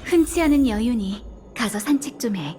흔치 않은 여유니 가서 산책 좀 해.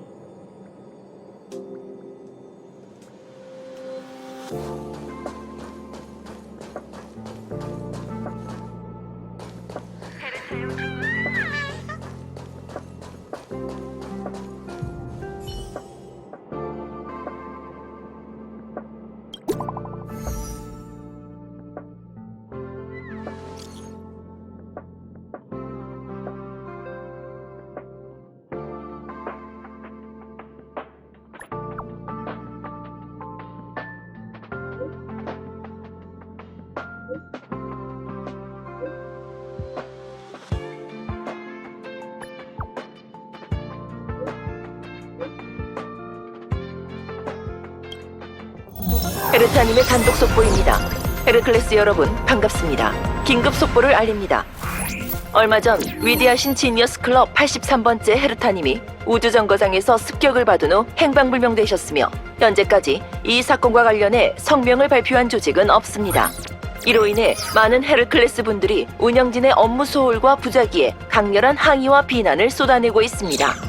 헤르타님의 단독 속보입니다. 헤르클레스 여러분, 반갑습니다. 긴급 속보를 알립니다. 얼마 전 위대하신 지니어스 클럽 83번째 헤르타님이 우주정거장에서 습격을 받은 후 행방불명되셨으며 현재까지 이 사건과 관련해 성명을 발표한 조직은 없습니다. 이로 인해 많은 헤르클레스 분들이 운영진의 업무 소홀과 부작위에 강렬한 항의와 비난을 쏟아내고 있습니다.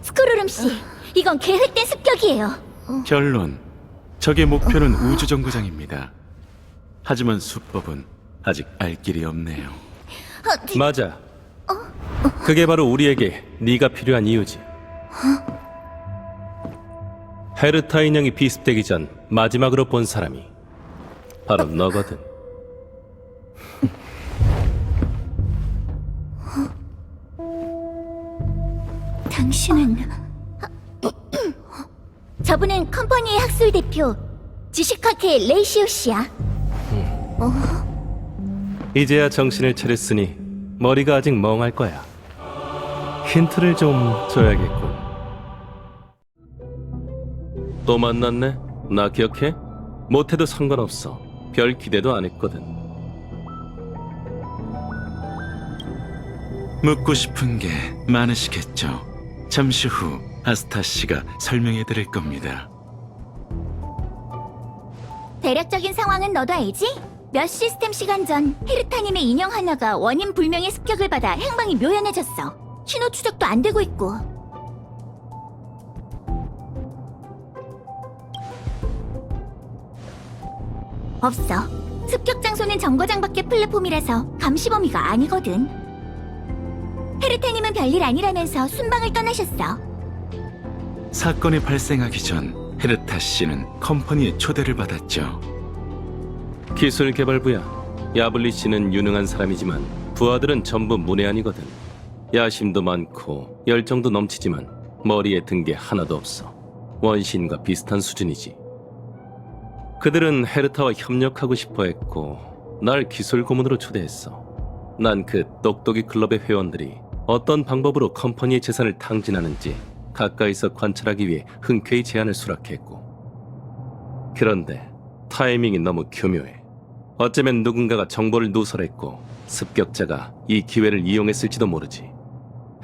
스크루름 씨, 이건 계획된 습격이에요. 결론, 적의 목표는 우주정거장입니다. 하지만 수법은 아직 알 길이 없네요. 맞아. 그게 바로 우리에게 네가 필요한 이유지. 헤르타 인형이 비습되기 전 마지막으로 본 사람이 바로 너거든. 당신은 저분은 컴퍼니의 학술 대표 지시카케 레이시오 씨야. 이제야 정신을 차렸으니 머리가 아직 멍할 거야. 힌트를 좀 줘야겠군. 또 만났네? 나 기억해? 못해도 상관없어. 별 기대도 안 했거든. 묻고 싶은 게 많으시겠죠. 잠시 후 아스타 씨가 설명해 드릴 겁니다. 대략적인 상황은 너도 알지? 몇 시스템 시간 전 헤르타님의 인형 하나가 원인 불명의 습격을 받아 행방이 묘연해졌어. 신호 추적도 안 되고 있고. 없어. 습격 장소는 정거장밖에 플랫폼이라서 감시 범위가 아니거든. 헤르타님은 별일 아니라면서 순방을 떠나셨어. 사건이 발생하기 전 헤르타 씨는 컴퍼니의 초대를 받았죠. 기술개발부야. 야블리 씨는 유능한 사람이지만 부하들은 전부 문외한이거든. 야심도 많고 열정도 넘치지만 머리에 든 게 하나도 없어. 원신과 비슷한 수준이지. 그들은 헤르타와 협력하고 싶어 했고 날 기술 고문으로 초대했어. 난 그 똑똑이 클럽의 회원들이 어떤 방법으로 컴퍼니의 재산을 탕진하는지 가까이서 관찰하기 위해 흔쾌히 제안을 수락했고, 그런데 타이밍이 너무 교묘해. 어쩌면 누군가가 정보를 누설했고 습격자가 이 기회를 이용했을지도 모르지.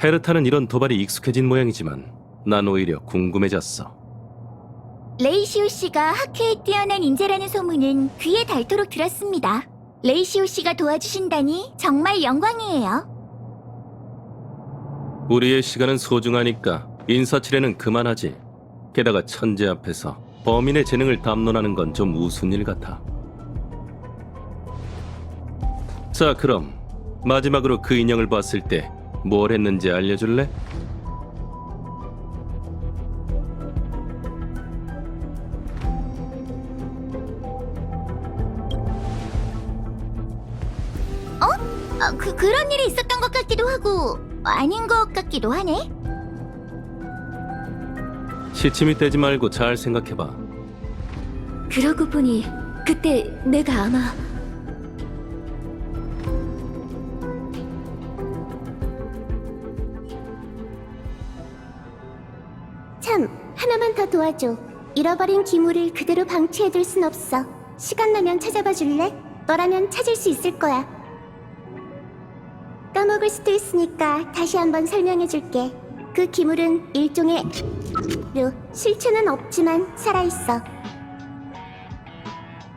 헤르타는 이런 도발이 익숙해진 모양이지만 난 오히려 궁금해졌어. 레이시오 씨가 학회에 뛰어난 인재라는 소문은 귀에 닳도록 들었습니다. 레이시오 씨가 도와주신다니 정말 영광이에요. 우리의 시간은 소중하니까 인사치레는 그만하지. 게다가 천재 앞에서 범인의 재능을 담론하는 건 좀 우스운 일 같아. 자, 그럼 마지막으로 그 인형을 봤을 때 뭘 했는지 알려줄래? 그런 일이 있었던 것 같기도 하고 아닌 것 같기도 하네. 시침이 떼지 말고 잘 생각해봐. 그러고 보니 그때 내가 아마 참, 하나만 더 도와줘. 잃어버린 기물을 그대로 방치해둘 순 없어. 시간 나면 찾아봐 줄래? 너라면 찾을 수 있을 거야. 까먹을 수도 있으니까 다시 한번 설명해줄게. 그 기물은 일종의 실체는 없지만 살아있어.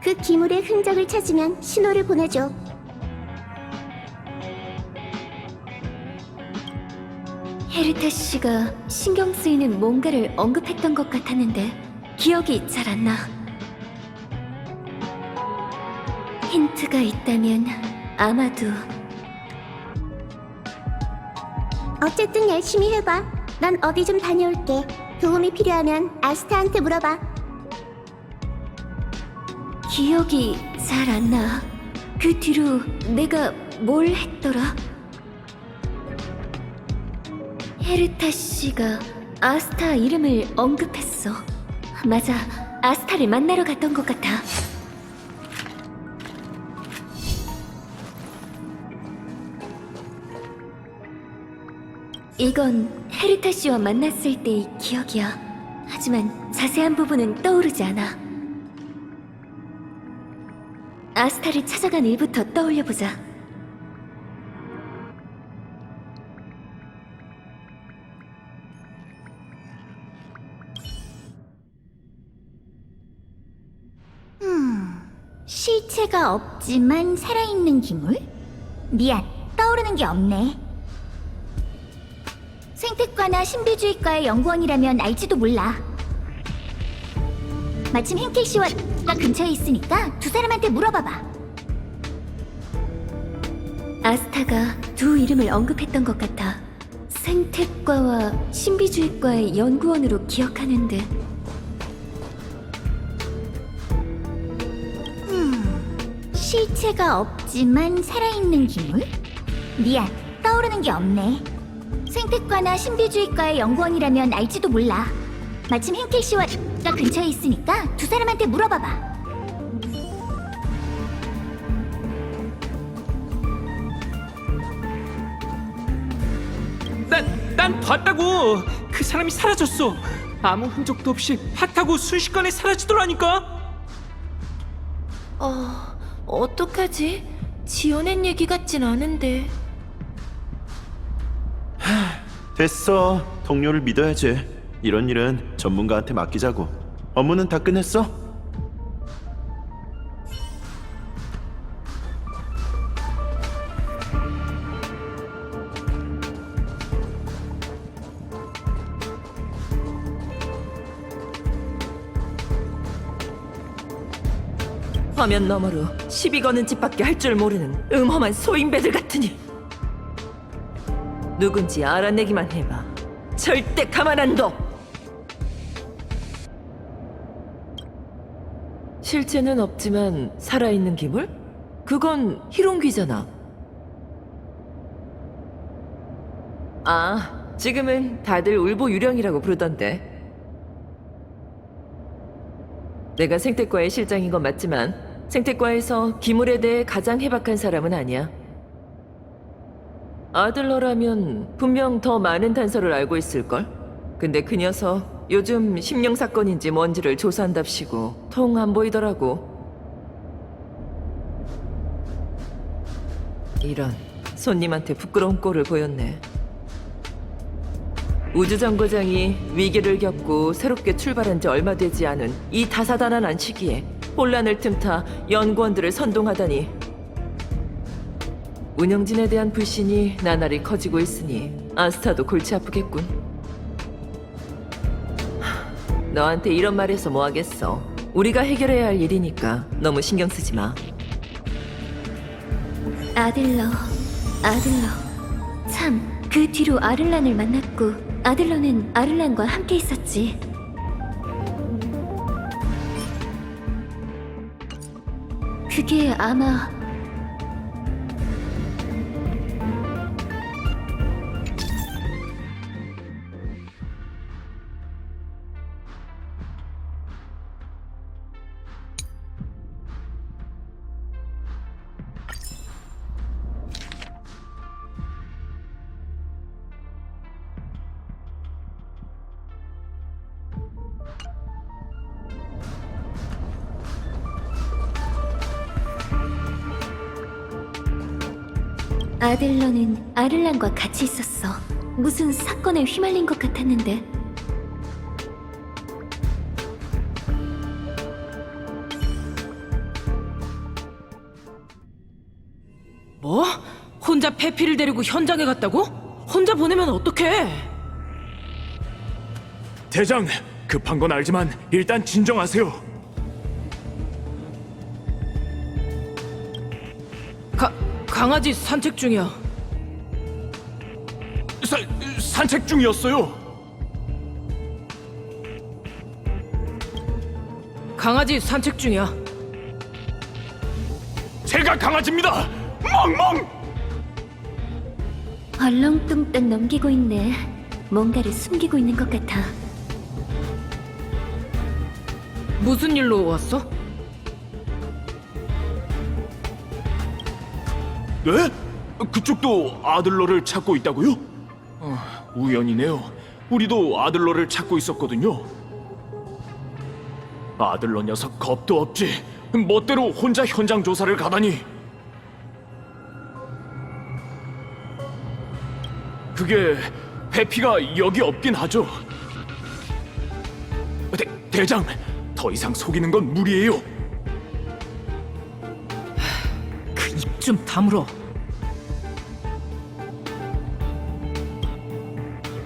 그 기물의 흔적을 찾으면 신호를 보내줘. 헤르타 씨가 신경 쓰이는 뭔가를 언급했던 것 같았는데 기억이 잘 안 나. 힌트가 있다면 아마도 어쨌든 열심히 해봐. 난 어디 좀 다녀올게. 도움이 필요하면 아스타한테 물어봐. 기억이 잘 안 나. 그 뒤로 내가 뭘 했더라? 헤르타 씨가 아스타 이름을 언급했어. 맞아, 아스타를 만나러 갔던 것 같아. 이건 헤르타 씨와 만났을 때의 기억이야. 하지만 자세한 부분은 떠오르지 않아. 아스타를 찾아간 일부터 떠올려보자. 실체가 없지만 살아있는 기물? 미안, 떠오르는 게 없네. 생태과나 신비주의과의 연구원이라면 알지도 몰라. 마침 henkel 씨와 가 근처에 있으니까 두 사람한테 물어봐봐. 아스타가 두 이름을 언급했던 것 같아. 생태과와 신비주의과의 연구원으로 기억하는데 실체가 없지만 살아있는 기물? 미안, 떠오르는 게 없네. 생태과나 신비주의과의 연구원이라면 알지도 몰라. 마침 henkel 씨와 가 근처에 있으니까 두 사람한테 물어봐봐. 난 봤다고. 그 사람이 사라졌어. 아무 흔적도 없이 핫하고 순식간에 사라지더라니까. 어떡하지? 지어낸 얘기 같진 않은데. 됐어. 동료를 믿어야지. 이런 일은 전문가한테 맡기자고. 업무는 다 끝냈어? 화면 너머로 시비 거는 짓밖에 할 줄 모르는 음험한 소인배들 같으니. 누군지 알아내기만 해봐. 절대 가만 안 둬. 실체는 없지만 살아있는 기물? 그건 희롱귀잖아. 아, 지금은 다들 울보유령이라고 부르던데. 내가 생태과의 실장인 건 맞지만 생태과에서 기물에 대해 가장 해박한 사람은 아니야. 아들러라면 분명 더 많은 단서를 알고 있을걸? 근데 그 녀석 요즘 심령 사건인지 뭔지를 조사한답시고 통 안 보이더라고. 이런, 손님한테 부끄러운 꼴을 보였네. 우주정거장이 위기를 겪고 새롭게 출발한 지 얼마 되지 않은 이 다사다난한 시기에 혼란을 틈타 연구원들을 선동하다니. 운영진에 대한 불신이 나날이 커지고 있으니 아스타도 골치 아프겠군. 너한테 이런 말해서 뭐 하겠어. 우리가 해결해야 할 일이니까 너무 신경 쓰지 마. 아들러. 참, 그 뒤로 아를란을 만났고 아들러는 아를란과 함께 있었지. 그게 아마 아들러는 아를란과 같이 있었어. 무슨 사건에 휘말린 것 같았는데. 뭐? 혼자 페피를 데리고 현장에 갔다고? 혼자 보내면 어떡해? 대장, 급한 건 알지만 일단 진정하세요. 강아지 산책 중이야. 산책 중이었어요. 강아지 산책 중이야. 제가 강아지입니다. 멍멍. 얼렁뚱땅 넘기고 있네. 뭔가를 숨기고 있는 것 같아. 무슨 일로 왔어? 네? 그쪽도 아들러를 찾고 있다고요? 우연이네요. 우리도 아들러를 찾고 있었거든요. 아들러 녀석 겁도 없지. 멋대로 혼자 현장 조사를 가다니. 그게 페피가 여기 없긴 하죠. 대장, 더 이상 속이는 건 무리예요. 그 입 좀 다물어.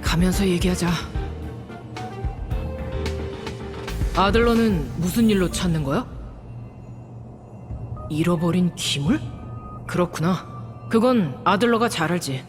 가면서 얘기하자. 아들러는 무슨 일로 찾는 거야? 잃어버린 기물? 그렇구나. 그건 아들러가 잘 알지.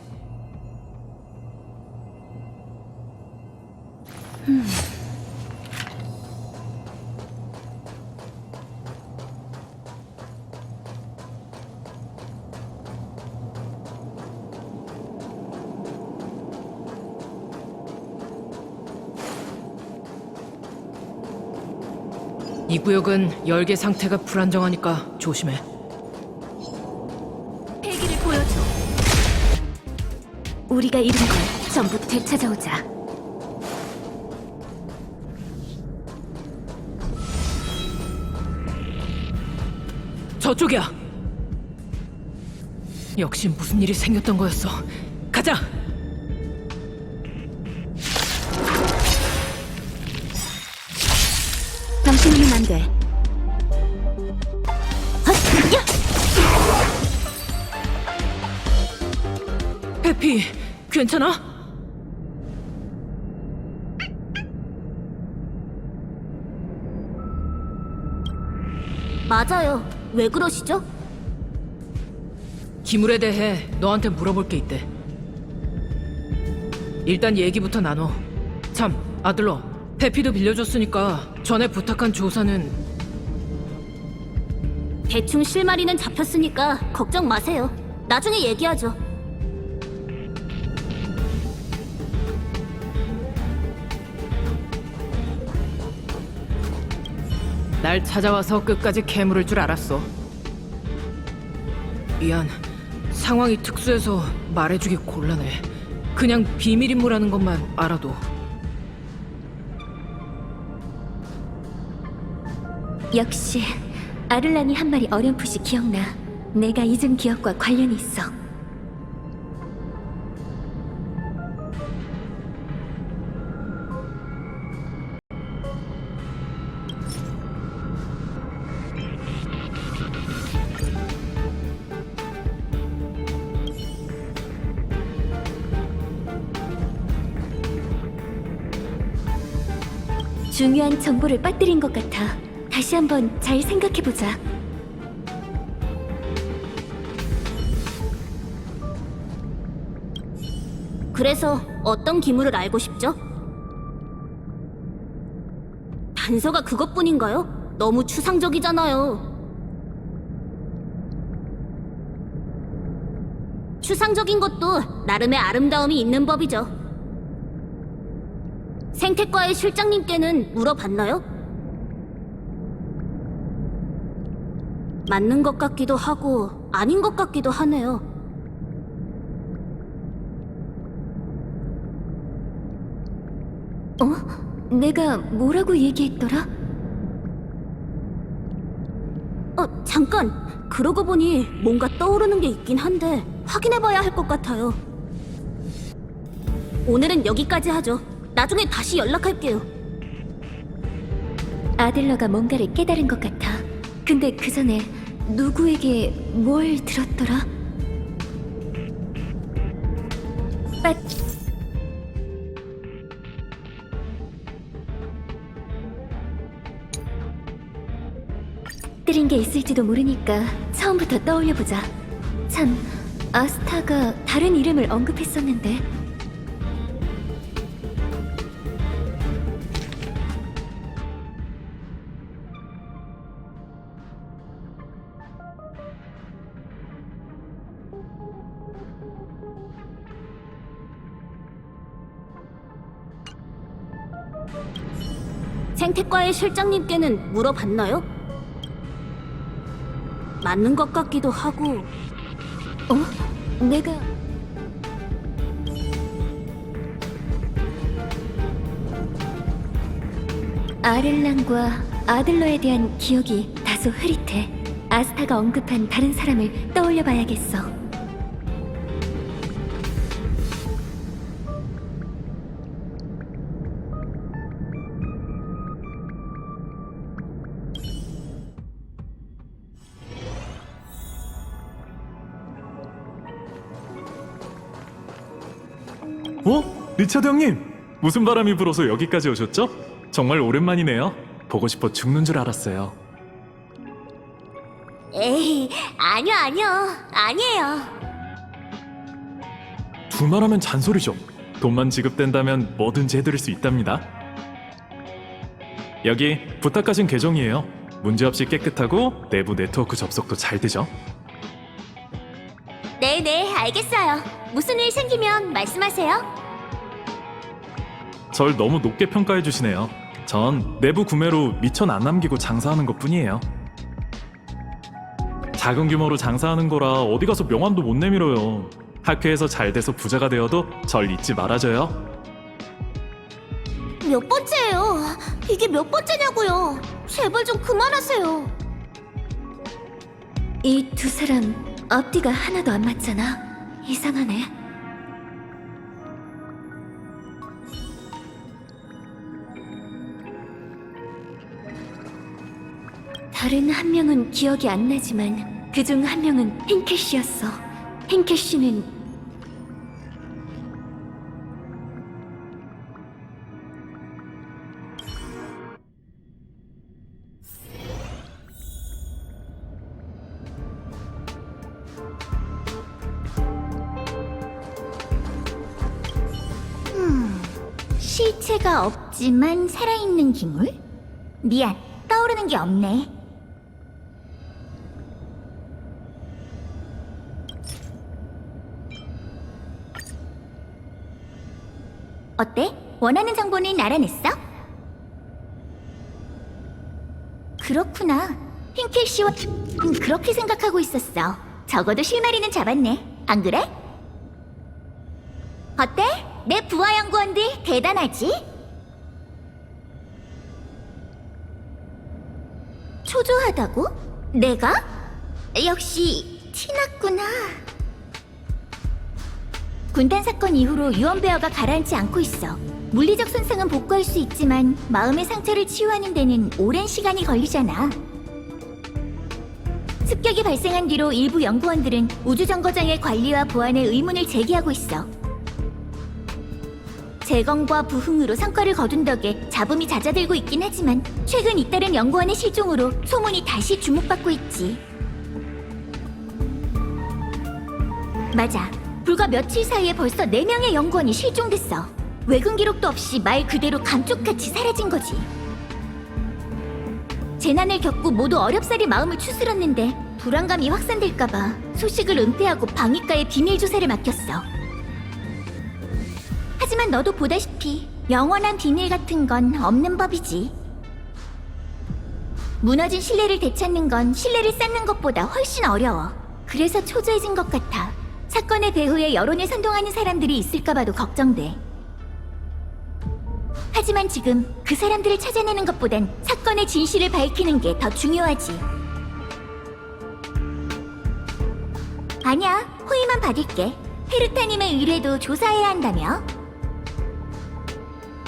이 구역은 열계 상태가 불안정하니까 조심해. 폐기를 보여줘. 우리가 잃은 걸 전부 되찾아오자. 저쪽이야. 역시 무슨 일이 생겼던 거였어. 가자. 당신은 안 돼. 페피, 괜찮아? 맞아요. 왜 그러시죠? 기물에 대해 너한테 물어볼 게 있대. 일단 얘기부터 나눠. 참, 아들러, 페피도 빌려줬으니까 전에 부탁한 조사는 대충 실마리는 잡혔으니까 걱정 마세요. 나중에 얘기하죠. 날 찾아와서 끝까지 캐물을 줄 알았어. 미안. 상황이 특수해서 말해주기 곤란해. 그냥 비밀 임무라는 것만 알아도. 역시 아를란이 한 말이 어렴풋이 기억나. 내가 잊은 기억과 관련이 있어. 중요한 정보를 빠뜨린 것 같아. 다시 한번 잘 생각해보자. 그래서 어떤 기물을 알고 싶죠? 단서가 그것뿐인가요? 너무 추상적이잖아요. 추상적인 것도 나름의 아름다움이 있는 법이죠. 생태과의 실장님께는 물어봤나요? 맞는 것 같기도 하고 아닌 것 같기도 하네요. 내가 뭐라고 얘기했더라? 잠깐! 그러고 보니 뭔가 떠오르는 게 있긴 한데 확인해봐야 할 것 같아요. 오늘은 여기까지 하죠. 나중에 다시 연락할게요. 아들러가 뭔가를 깨달은 것 같아. 근데 그 전에 누구에게 뭘 들었더라? 빠뜨린 게 있을지도 모르니까 처음부터 떠올려보자. 참, 아스타가 다른 이름을 언급했었는데. 생태과의 실장님께는 물어봤나요? 맞는 것 같기도 하고. 내가 아렐란과 아들러에 대한 기억이 다소 흐릿해. 아스타가 언급한 다른 사람을 떠올려봐야겠어. 리차드 형님! 무슨 바람이 불어서 여기까지 오셨죠? 정말 오랜만이네요. 보고 싶어 죽는 줄 알았어요. 에이, 아니에요. 두말하면 잔소리죠. 돈만 지급된다면 뭐든지 해드릴 수 있답니다. 여기 부탁하신 계정이에요. 문제없이 깨끗하고 내부 네트워크 접속도 잘 되죠. 네네, 알겠어요. 무슨 일 생기면 말씀하세요. 절 너무 높게 평가해 주시네요. 전 내부 구매로 미천 안 남기고 장사하는 것 뿐이에요. 작은 규모로 장사하는 거라 어디 가서 명함도 못 내밀어요. 학회에서 잘 돼서 부자가 되어도 절 잊지 말아줘요. 몇 번째예요? 이게 몇 번째냐고요? 제발 좀 그만하세요. 이 두 사람 앞뒤가 하나도 안 맞잖아. 이상하네. 다른 한 명은 기억이 안 나지만 그중 한 명은 흰캐시였어. 흰캐시는 실체가 없지만 살아있는 기물? 미안, 떠오르는 게 없네. 어때? 원하는 정보는 알아냈어? 그렇구나. 흰캐시와 그렇게 생각하고 있었어. 적어도 실마리는 잡았네. 안 그래? 어때? 내 부하 연구원들 대단하지? 초조하다고? 내가? 역시 티났구나. 군단 사건 이후로 유언베어가 가라앉지 않고 있어. 물리적 손상은 복구할 수 있지만 마음의 상처를 치유하는 데는 오랜 시간이 걸리잖아. 습격이 발생한 뒤로 일부 연구원들은 우주정거장의 관리와 보안에 의문을 제기하고 있어. 재건과 부흥으로 성과를 거둔 덕에 잡음이 잦아들고 있긴 하지만 최근 잇따른 연구원의 실종으로 소문이 다시 주목받고 있지. 맞아. 불과 며칠 사이에 벌써 4명의 연구원이 실종됐어. 외근 기록도 없이 말 그대로 감쪽같이 사라진 거지. 재난을 겪고 모두 어렵사리 마음을 추스렀는데 불안감이 확산될까봐 소식을 은폐하고 방위과에 비밀 조사를 맡겼어. 하지만 너도 보다시피 영원한 비밀 같은 건 없는 법이지. 무너진 신뢰를 되찾는 건 신뢰를 쌓는 것보다 훨씬 어려워. 그래서 초조해진 것 같아. 사건의 배후에 여론을 선동하는 사람들이 있을까봐도 걱정돼. 하지만 지금 그 사람들을 찾아내는 것보단 사건의 진실을 밝히는 게 더 중요하지. 아니야, 호의만 받을게. 헤르타님의 의뢰도 조사해야 한다며?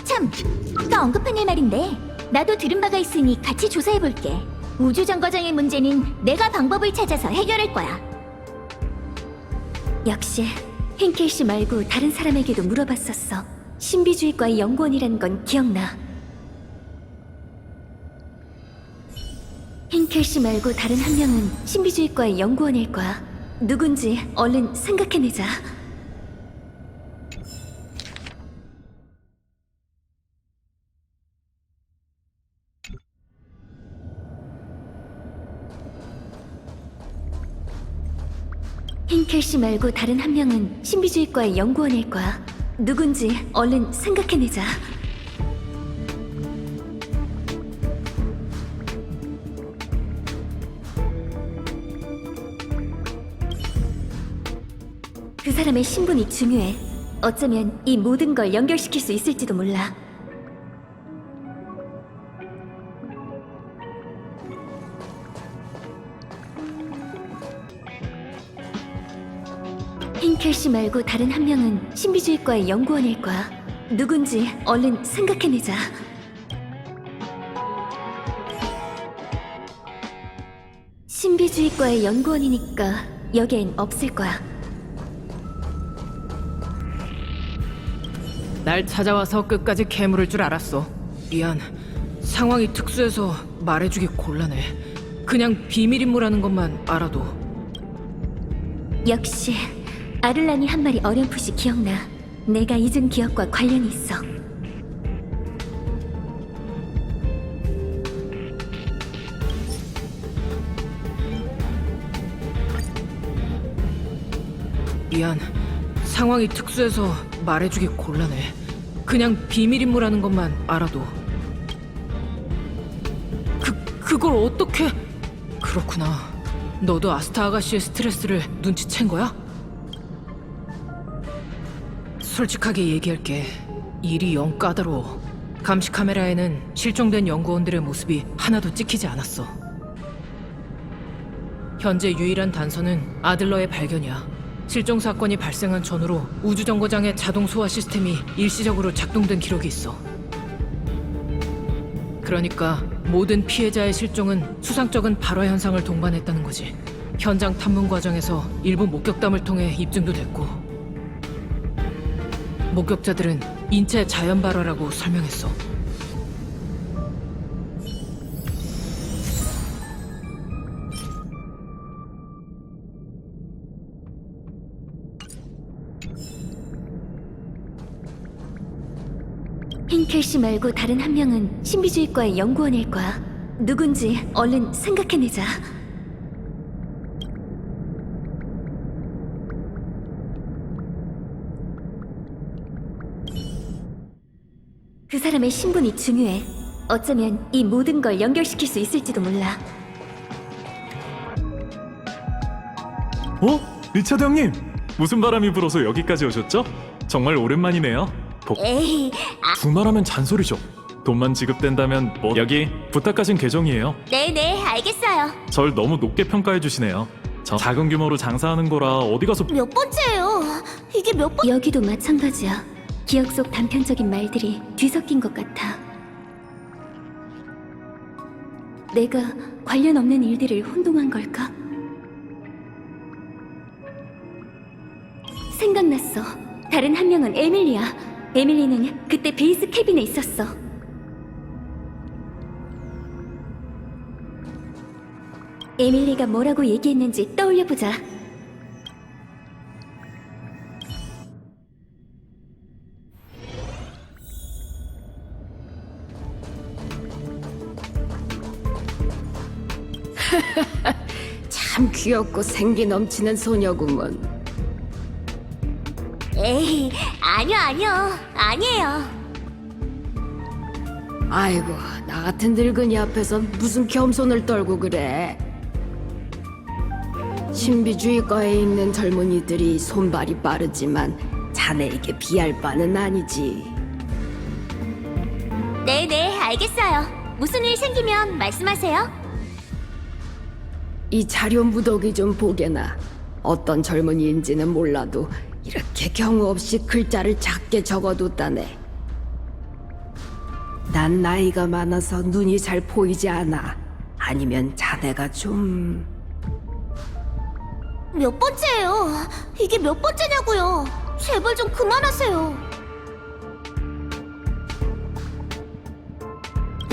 참, 아까 언급한 일 말인데 나도 들은 바가 있으니 같이 조사해볼게. 우주정거장의 문제는 내가 방법을 찾아서 해결할 거야. 역시 헨켈 씨 말고 다른 사람에게도 물어봤었어. 신비주의과의 연구원이란 건 기억나. 헨켈 씨 말고 다른 한 명은 신비주의과의 연구원일 거야. 누군지 얼른 생각해내자. 헨켈 씨 말고 다른 한 명은 신비주의과의 연구원일 거야. 누군지 얼른 생각해내자. 그 사람의 신분이 중요해. 어쩌면 이 모든 걸 연결시킬 수 있을지도 몰라. 헨켈 씨 말고 다른 한 명은 신비주의과의 연구원일 거야. 누군지 얼른 생각해내자. 신비주의과의 연구원이니까 여기엔 없을 거야. 날 찾아와서 끝까지 캐물을 줄 알았어. 미안. 상황이 특수해서 말해주기 곤란해. 그냥 비밀 임무라는 것만 알아도. 역시 아를란이 한 말이 어렴풋이 기억나. 내가 잊은 기억과 관련이 있어. 미안. 상황이 특수해서 말해주기 곤란해. 그냥 비밀 임무라는 것만 알아도. 그걸 어떻게... 그렇구나. 너도 아스타 아가씨의 스트레스를 눈치챈 거야? 솔직하게 얘기할게. 일이 영 까다로워. 감시 카메라에는 실종된 연구원들의 모습이 하나도 찍히지 않았어. 현재 유일한 단서는 아들러의 발견이야. 실종 사건이 발생한 전후로 우주정거장의 자동 소화 시스템이 일시적으로 작동된 기록이 있어. 그러니까 모든 피해자의 실종은 수상적인 발화 현상을 동반했다는 거지. 현장 탐문 과정에서 일부 목격담을 통해 입증도 됐고, 목격자들은 인체 자연 발화라고 설명했어. 헨켈 씨 말고 다른 한 명은 신비주의과의 연구원일 거야. 누군지 얼른 생각해내자. 그 사람의 신분이 중요해. 어쩌면 이 모든 걸 연결시킬 수 있을지도 몰라. 리차드 형님! 무슨 바람이 불어서 여기까지 오셨죠? 정말 오랜만이네요. 에이, 두말하면 잔소리죠. 돈만 지급된다면 뭐... 여기 부탁하신 계정이에요. 네네, 알겠어요. 절 너무 높게 평가해 주시네요. 저 작은 규모로 장사하는 거라 어디 가서... 몇 번째예요? 이게 몇 번... 여기도 마찬가지야. 기억 속 단편적인 말들이 뒤섞인 것 같아. 내가 관련 없는 일들을 혼동한 걸까? 생각났어. 다른 한 명은 에밀리야. 에밀리는 그때 베이스 캐빈에 있었어. 에밀리가 뭐라고 얘기했는지 떠올려보자. 참 귀엽고 생기 넘치는 소녀구먼. 에이, 아니에요. 아이고, 나 같은 늙은이 앞에서 무슨 겸손을 떨고 그래. 신비주의과에 있는 젊은이들이 손발이 빠르지만 자네에게 비할 바는 아니지. 네네, 알겠어요. 무슨 일 생기면 말씀하세요. 이 자료 무더기 좀 보게나. 어떤 젊은이인지는 몰라도 이렇게 경우 없이 글자를 작게 적어뒀다네. 난 나이가 많아서 눈이 잘 보이지 않아. 아니면 자네가 좀... 몇 번째예요? 이게 몇 번째냐고요? 제발 좀 그만하세요.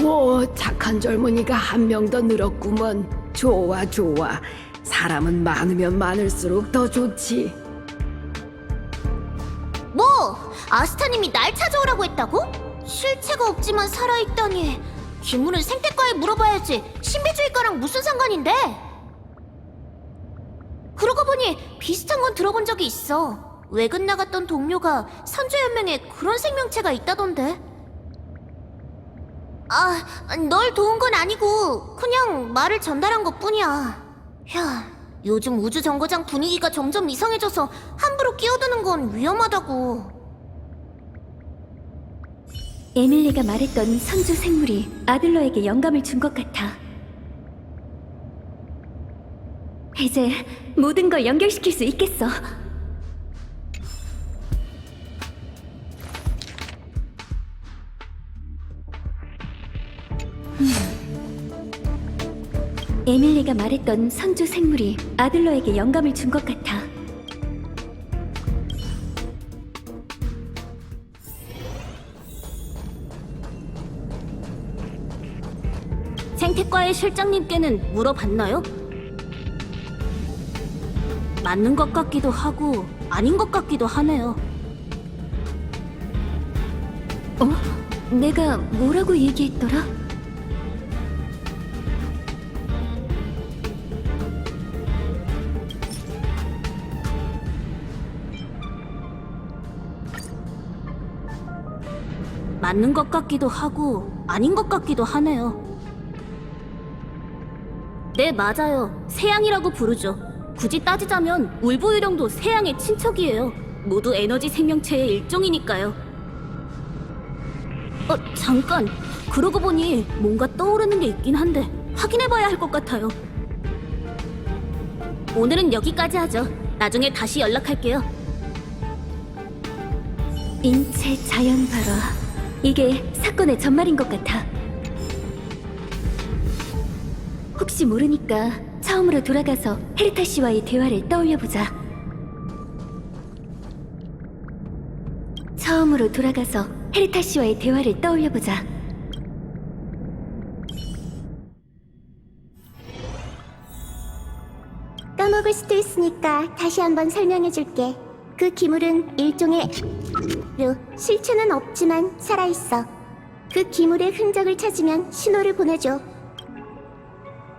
오, 착한 젊은이가 한 명 더 늘었구먼. 좋아, 좋아. 사람은 많으면 많을수록 더 좋지. 뭐? 아스타님이 날 찾아오라고 했다고? 실체가 없지만 살아있다니. 기물은 생태과에 물어봐야지. 신비주의과랑 무슨 상관인데? 그러고 보니 비슷한 건 들어본 적이 있어. 외근 나갔던 동료가 선조연맹에 그런 생명체가 있다던데. 아, 널 도운 건 아니고 그냥 말을 전달한 것뿐이야. 야, 요즘 우주정거장 분위기가 점점 이상해져서 함부로 끼어드는 건 위험하다고. 에밀리가 말했던 선조 생물이 아들러에게 영감을 준 것 같아. 이제 모든 걸 연결시킬 수 있겠어. 에밀리가 말했던 선조 생물이 아들러에게 영감을 준 것 같아. 생태과의 실장님께는 물어봤나요? 맞는 것 같기도 하고 아닌 것 같기도 하네요. 내가 뭐라고 얘기했더라? 맞는 것 같기도 하고 아닌 것 같기도 하네요. 네, 맞아요. 세양이라고 부르죠. 굳이 따지자면 울보유령도 세양의 친척이에요. 모두 에너지 생명체의 일종이니까요. 잠깐. 그러고 보니 뭔가 떠오르는 게 있긴 한데 확인해봐야 할 것 같아요. 오늘은 여기까지 하죠. 나중에 다시 연락할게요. 인체 자연 발화. 이게 사건의 전말인 것 같아. 혹시 모르니까 처음으로 돌아가서 헤르타 씨와의 대화를 떠올려보자. 처음으로 돌아가서 헤르타 씨와의 대화를 떠올려보자. 까먹을 수도 있으니까 다시 한번 설명해줄게. 그 기물은 일종의 실체는 없지만 살아있어. 그 기물의 흔적을 찾으면 신호를 보내줘.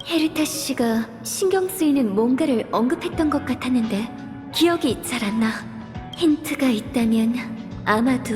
헤르타 씨가 신경 쓰이는 뭔가를 언급했던 것 같았는데 기억이 잘 안 나. 힌트가 있다면 아마도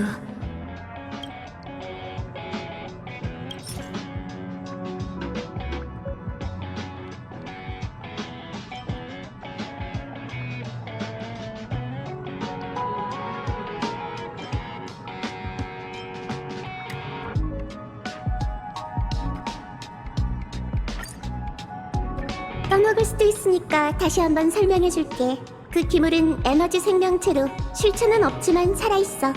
까먹을 수도 있으니까 다시 한번 설명해줄게. 그 기물은 에너지 생명체로 실체는 없지만 살아있어.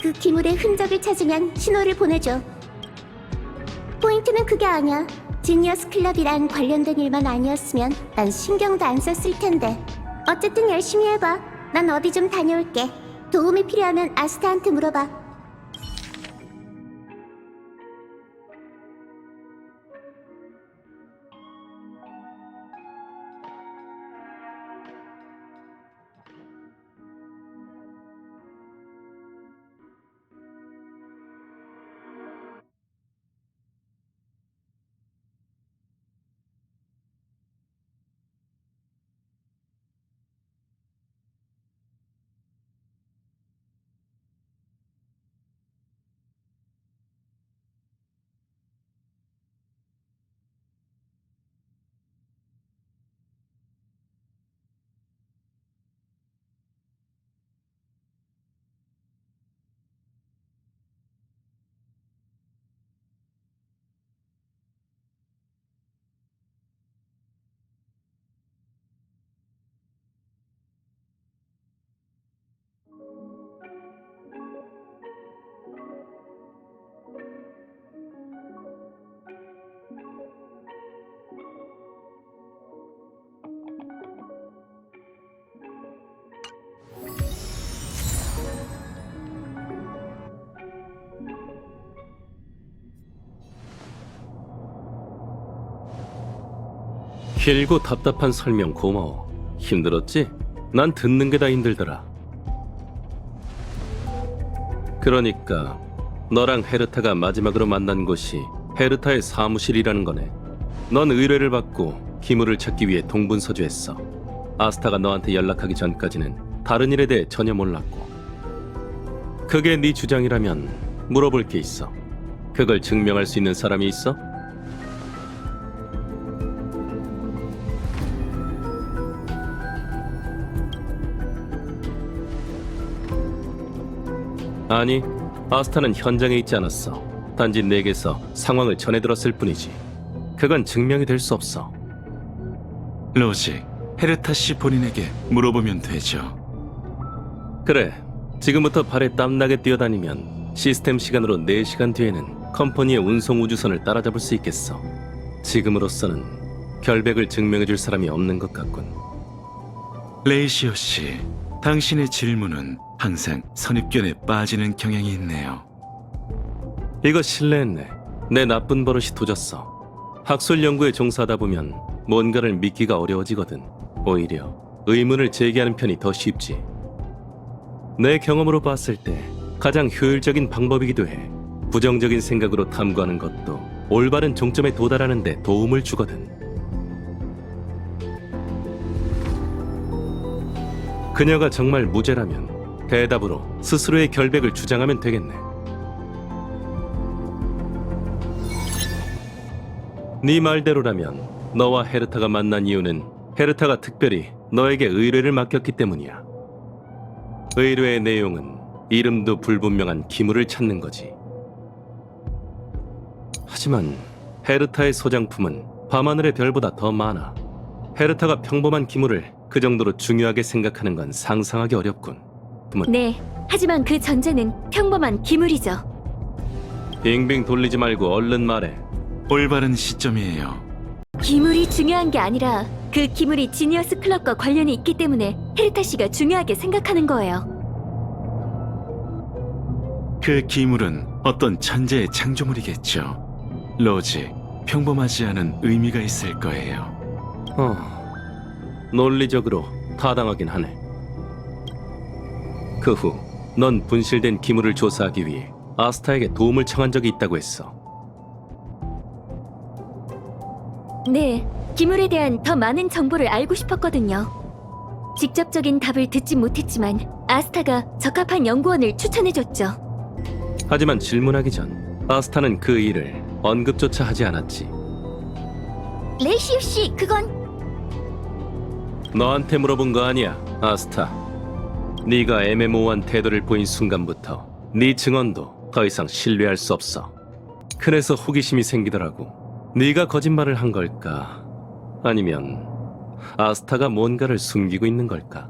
그 기물의 흔적을 찾으면 신호를 보내줘. 포인트는 그게 아니야. 지니어스 클럽이랑 관련된 일만 아니었으면 난 신경도 안 썼을 텐데. 어쨌든 열심히 해봐. 난 어디 좀 다녀올게. 도움이 필요하면 아스타한테 물어봐. 길고 답답한 설명 고마워. 힘들었지? 난 듣는 게 다 힘들더라. 그러니까 너랑 헤르타가 마지막으로 만난 곳이 헤르타의 사무실이라는 거네. 넌 의뢰를 받고 기물을 찾기 위해 동분서주했어. 아스타가 너한테 연락하기 전까지는 다른 일에 대해 전혀 몰랐고. 그게 네 주장이라면 물어볼 게 있어. 그걸 증명할 수 있는 사람이 있어? 아니, 아스타는 현장에 있지 않았어. 단지 내게서 상황을 전해들었을 뿐이지. 그건 증명이 될 수 없어. 로직, 헤르타 씨 본인에게 물어보면 되죠. 그래, 지금부터 발에 땀나게 뛰어다니면 시스템 시간으로 4시간 뒤에는 컴퍼니의 운송 우주선을 따라잡을 수 있겠어. 지금으로서는 결백을 증명해줄 사람이 없는 것 같군. 레이시오 씨, 당신의 질문은 항상 선입견에 빠지는 경향이 있네요. 이거 실례했네. 내 나쁜 버릇이 도졌어. 학술 연구에 종사하다 보면 뭔가를 믿기가 어려워지거든. 오히려 의문을 제기하는 편이 더 쉽지. 내 경험으로 봤을 때 가장 효율적인 방법이기도 해. 부정적인 생각으로 탐구하는 것도 올바른 종점에 도달하는 데 도움을 주거든. 그녀가 정말 무죄라면 대답으로 스스로의 결백을 주장하면 되겠네. 네 말대로라면 너와 헤르타가 만난 이유는 헤르타가 특별히 너에게 의뢰를 맡겼기 때문이야. 의뢰의 내용은 이름도 불분명한 기물을 찾는 거지. 하지만 헤르타의 소장품은 밤하늘의 별보다 더 많아. 헤르타가 평범한 기물을 그 정도로 중요하게 생각하는 건 상상하기 어렵군. 네, 하지만 그 전제는 평범한 기물이죠. 빙빙 돌리지 말고 얼른 말해. 올바른 시점이에요. 기물이 중요한 게 아니라 그 기물이 지니어스 클럽과 관련이 있기 때문에 헤르타 씨가 중요하게 생각하는 거예요. 그 기물은 어떤 천재의 창조물이겠죠. 로직, 평범하지 않은 의미가 있을 거예요. 논리적으로 타당하긴 하네. 그 후 넌 분실된 기물을 조사하기 위해 아스타에게 도움을 청한 적이 있다고 했어. 네, 기물에 대한 더 많은 정보를 알고 싶었거든요. 직접적인 답을 듣지 못했지만 아스타가 적합한 연구원을 추천해줬죠. 하지만 질문하기 전 아스타는 그 일을 언급조차 하지 않았지. 레이시오 씨, 그건 너한테 물어본 거 아니야, 아스타. 네가 애매모호한 태도를 보인 순간부터 네 증언도 더 이상 신뢰할 수 없어. 그래서 호기심이 생기더라고. 네가 거짓말을 한 걸까? 아니면 아스타가 뭔가를 숨기고 있는 걸까?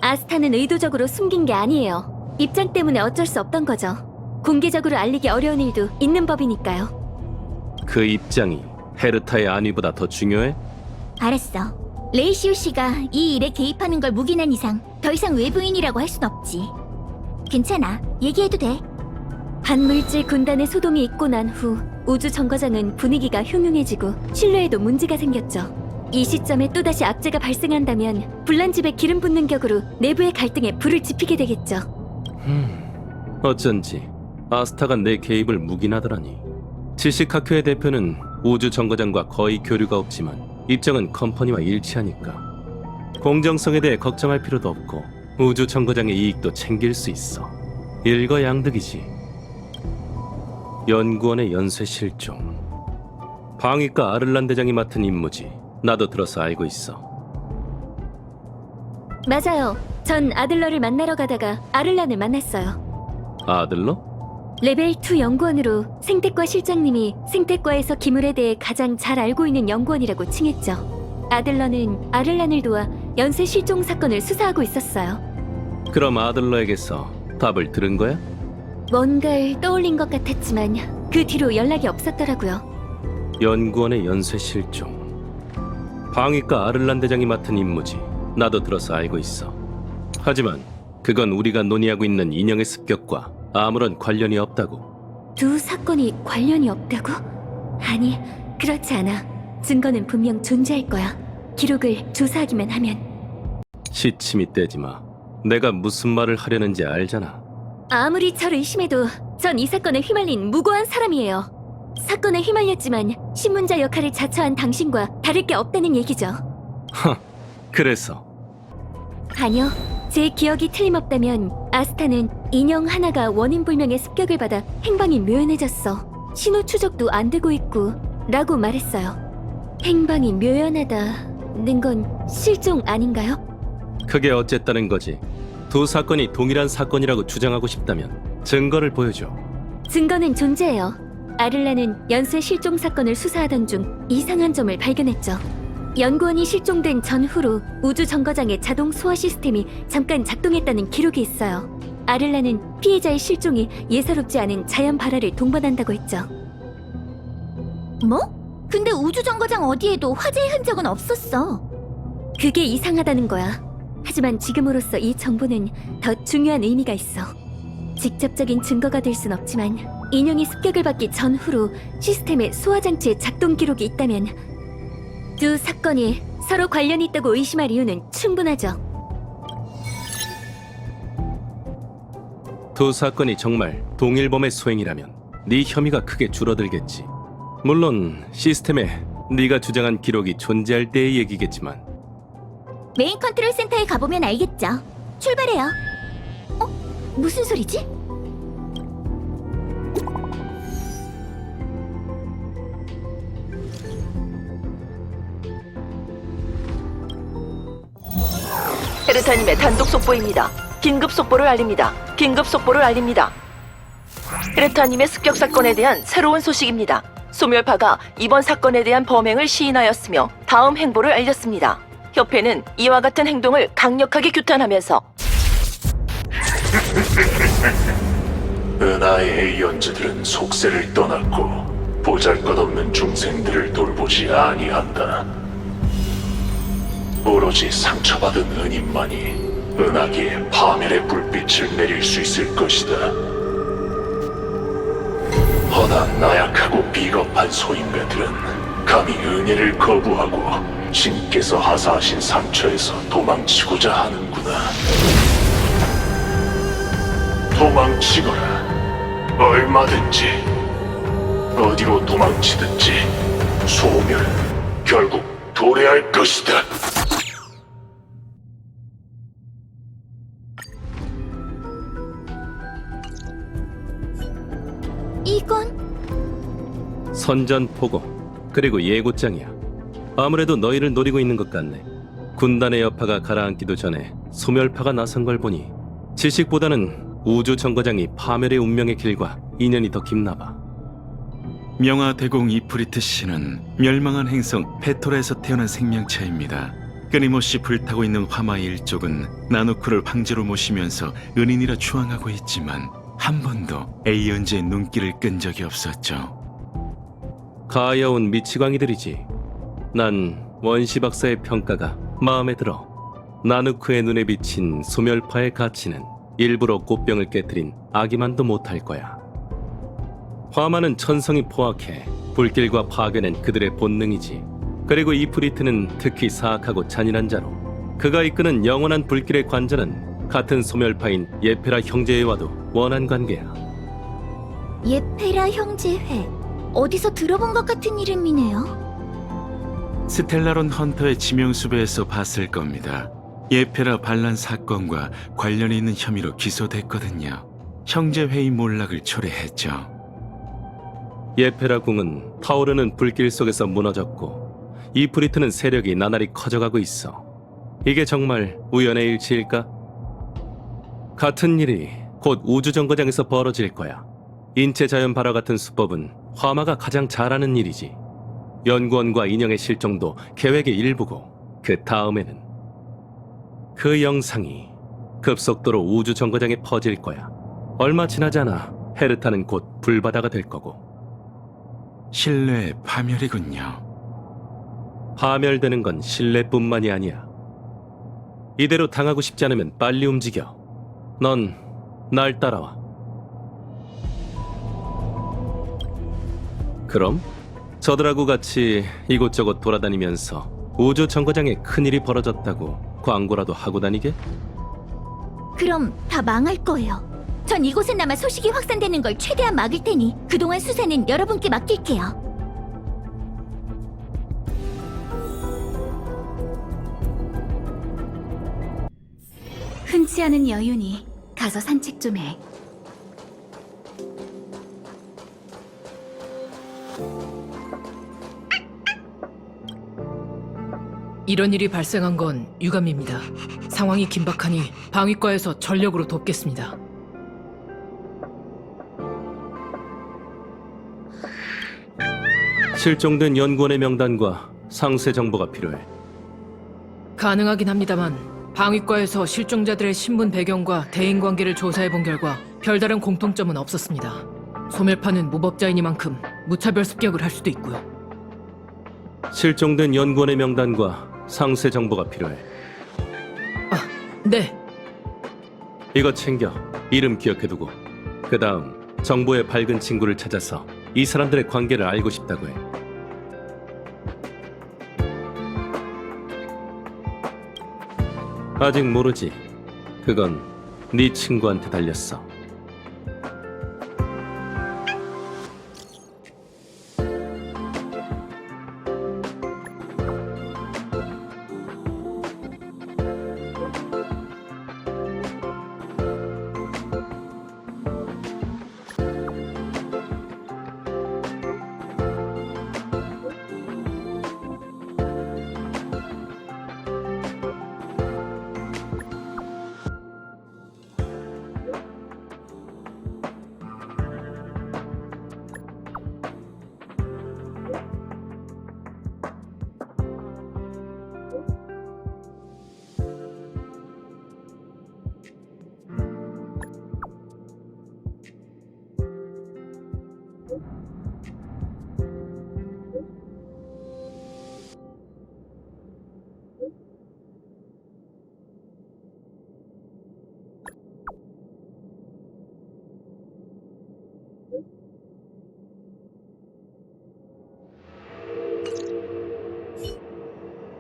아스타는 의도적으로 숨긴 게 아니에요. 입장 때문에 어쩔 수 없던 거죠. 공개적으로 알리기 어려운 일도 있는 법이니까요. 그 입장이 헤르타의 안위보다 더 중요해? 알았어. 레이시오 씨가 이 일에 개입하는 걸 묵인한 이상 더 이상 외부인이라고 할 순 없지. 괜찮아. 얘기해도 돼. 반물질 군단의 소동이 있고 난 후 우주 정거장은 분위기가 흉흉해지고 신뢰에도 문제가 생겼죠. 이 시점에 또다시 악재가 발생한다면 불난집에 기름 붓는 격으로 내부의 갈등에 불을 지피게 되겠죠. 어쩐지 아스타가 내 개입을 묵인하더라니. 지식학회의 대표는 우주 정거장과 거의 교류가 없지만 입장은 컴퍼니와 일치하니까 공정성에 대해 걱정할 필요도 없고 우주 정거장의 이익도 챙길 수 있어. 일거양득이지. 연구원의 연쇄 실종. 방위과 아를란 대장이 맡은 임무지. 나도 들어서 알고 있어. 맞아요. 전 아들러를 만나러 가다가 아를란을 만났어요. 아들러? 레벨 2 연구원으로 생태과 실장님이 생태과에서 기물에 대해 가장 잘 알고 있는 연구원이라고 칭했죠. 아들러는 아를란을 도와 연쇄 실종 사건을 수사하고 있었어요. 그럼 아들러에게서 답을 들은 거야? 뭔가를 떠올린 것 같았지만 그 뒤로 연락이 없었더라고요. 연구원의 연쇄 실종. 방위과 아를란 대장이 맡은 임무지. 나도 들어서 알고 있어. 하지만 그건 우리가 논의하고 있는 인형의 습격과 아무런 관련이 없다고. 두 사건이 관련이 없다고? 아니, 그렇지 않아. 증거는 분명 존재할 거야. 기록을 조사하기만 하면. 시침이 떼지 마. 내가 무슨 말을 하려는지 알잖아. 아무리 저를 의심해도 전 이 사건에 휘말린 무고한 사람이에요. 사건에 휘말렸지만 신문자 역할을 자처한 당신과 다를 게 없다는 얘기죠. 그래서 아니요. 제 기억이 틀림없다면 아스타는 인형 하나가 원인불명의 습격을 받아 행방이 묘연해졌어. 신호 추적도 안 되고 있고 라고 말했어요. 행방이 묘연하다는 건 실종 아닌가요? 그게 어쨌다는 거지. 두 사건이 동일한 사건이라고 주장하고 싶다면 증거를 보여줘. 증거는 존재해요. 아를라는 연쇄 실종 사건을 수사하던 중 이상한 점을 발견했죠. 연구원이 실종된 전후로 우주 정거장의 자동 소화 시스템이 잠깐 작동했다는 기록이 있어요. 아를라는 피해자의 실종이 예사롭지 않은 자연 발화를 동반한다고 했죠. 뭐? 근데 우주 정거장 어디에도 화재의 흔적은 없었어. 그게 이상하다는 거야. 하지만 지금으로서 이 정보는 더 중요한 의미가 있어. 직접적인 증거가 될 순 없지만 인형이 습격을 받기 전후로 시스템의 소화장치의 작동 기록이 있다면 두 사건이 서로 관련이 있다고 의심할 이유는 충분하죠. 두 사건이 정말 동일범의 소행이라면 네 혐의가 크게 줄어들겠지. 물론 시스템에 네가 주장한 기록이 존재할 때의 얘기겠지만. 메인 컨트롤 센터에 가보면 알겠죠. 출발해요. 무슨 소리지? 헤르타님의 단독 속보입니다. 긴급 속보를 알립니다. 긴급 속보를 알립니다. 헤르타님의 습격 사건에 대한 새로운 소식입니다. 소멸파가 이번 사건에 대한 범행을 시인하였으며 다음 행보를 알렸습니다. 협회는 이와 같은 행동을 강력하게 규탄하면서 은하의 연주들은 속세를 떠났고 보잘것없는 중생들을 돌보지 아니한다. 오로지 상처받은 은인만이 은하계에 파멸의 불빛을 내릴 수 있을 것이다. 허나 나약하고 비겁한 소인배들은 감히 은혜를 거부하고 신께서 하사하신 상처에서 도망치고자 하는구나. 도망치거라. 얼마든지. 어디로 도망치든지 소멸은 결국 도래할 것이다. 이건 선전포고 그리고 예고장이야. 아무래도 너희를 노리고 있는 것 같네. 군단의 여파가 가라앉기도 전에 소멸파가 나선 걸 보니 지식보다는 우주 정거장이 파멸의 운명의 길과 인연이 더 깊나봐. 명화대공 이프리트 씨는 멸망한 행성 페토라에서 태어난 생명체입니다. 끊임없이 불타고 있는 화마의 일족은 나누크를 황제로 모시면서 은인이라 추앙하고 있지만 한 번도 에이언즈의 눈길을 끈 적이 없었죠. 가여운 미치광이들이지. 난 원시 박사의 평가가 마음에 들어. 나누크의 눈에 비친 소멸파의 가치는 일부러 꽃병을 깨뜨린 아기만도 못할 거야. 화마는 천성이 포악해 불길과 파괴는 그들의 본능이지. 그리고 이프리트는 특히 사악하고 잔인한 자로 그가 이끄는 영원한 불길의 관절은 같은 소멸파인 예페라 형제와도 원한 관계야. 예페라 형제회. 어디서 들어본 것 같은 이름이네요. 스텔라론 헌터의 지명수배에서 봤을 겁니다. 예페라 반란 사건과 관련이 있는 혐의로 기소됐거든요. 형제회의 몰락을 초래했죠. 예페라 궁은 타오르는 불길 속에서 무너졌고 이프리트는 세력이 나날이 커져가고 있어. 이게 정말 우연의 일치일까? 같은 일이 곧 우주정거장에서 벌어질 거야. 인체 자연 발화 같은 수법은 화마가 가장 잘하는 일이지. 연구원과 인형의 실종도 계획의 일부고 그 다음에는 그 영상이 급속도로 우주정거장에 퍼질 거야. 얼마 지나지 않아 헤르타는 곧 불바다가 될 거고. 신뢰의 파멸이군요. 파멸되는 건 신뢰뿐만이 아니야. 이대로 당하고 싶지 않으면 빨리 움직여. 넌 날 따라와. 그럼 저들하고 같이 이곳저곳 돌아다니면서 우주 정거장에 큰일이 벌어졌다고 광고라도 하고 다니게? 그럼 다 망할 거예요. 전 이곳에나마 소식이 확산되는 걸 최대한 막을 테니 그동안 수사는 여러분께 맡길게요. 흔치 않은 여유니 가서 산책 좀 해. 이런 일이 발생한 건 유감입니다. 상황이 긴박하니 방위과에서 전력으로 돕겠습니다. 실종된 연구원의 명단과 상세 정보가 필요해. 가능하긴 합니다만 방위과에서 실종자들의 신분 배경과 대인 관계를 조사해 본 결과 별다른 공통점은 없었습니다. 소멸파는 무법자이니만큼 무차별 습격을 할 수도 있고요. 실종된 연구원의 명단과 상세 정보가 필요해. 네, 이거 챙겨. 이름 기억해두고. 그 다음 정보에 밝은 친구를 찾아서 이 사람들의 관계를 알고 싶다고 해. 아직 모르지. 그건 네 친구한테 달렸어.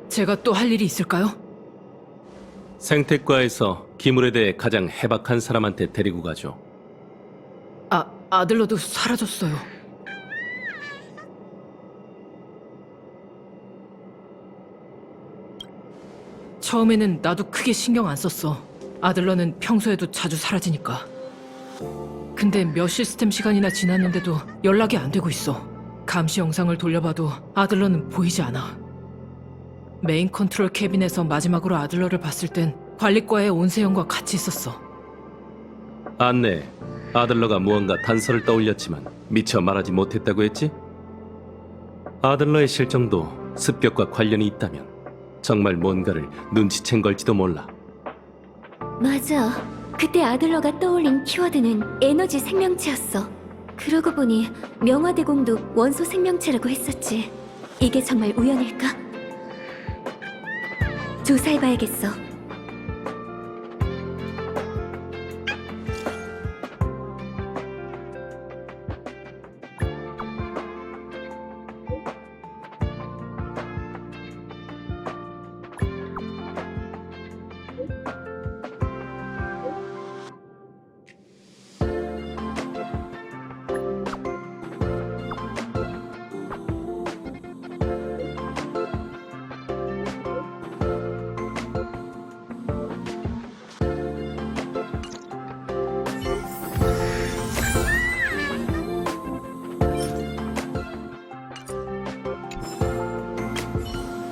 제가 또 할 일이 있을까요? 생태과에서 기물에 대해 가장 해박한 사람한테 데리고 가죠. 아들러도 사라졌어요. 처음에는 나도 크게 신경 안 썼어. 아들러는 평소에도 자주 사라지니까. 근데 몇 시스템 시간이나 지났는데도 연락이 안 되고 있어. 감시 영상을 돌려봐도 아들러는 보이지 않아. 메인 컨트롤 캐빈에서 마지막으로 아들러를 봤을 땐 관리과의 온세영과 같이 있었어. 안내. 아들러가 무언가 단서를 떠올렸지만 미처 말하지 못했다고 했지? 아들러의 실종도 습격과 관련이 있다면 정말 뭔가를 눈치챈 걸지도 몰라. 맞아. 그때 아들러가 떠올린 키워드는 에너지 생명체였어. 그러고 보니 명화대공도 원소 생명체라고 했었지. 이게 정말 우연일까? 조사해봐야겠어.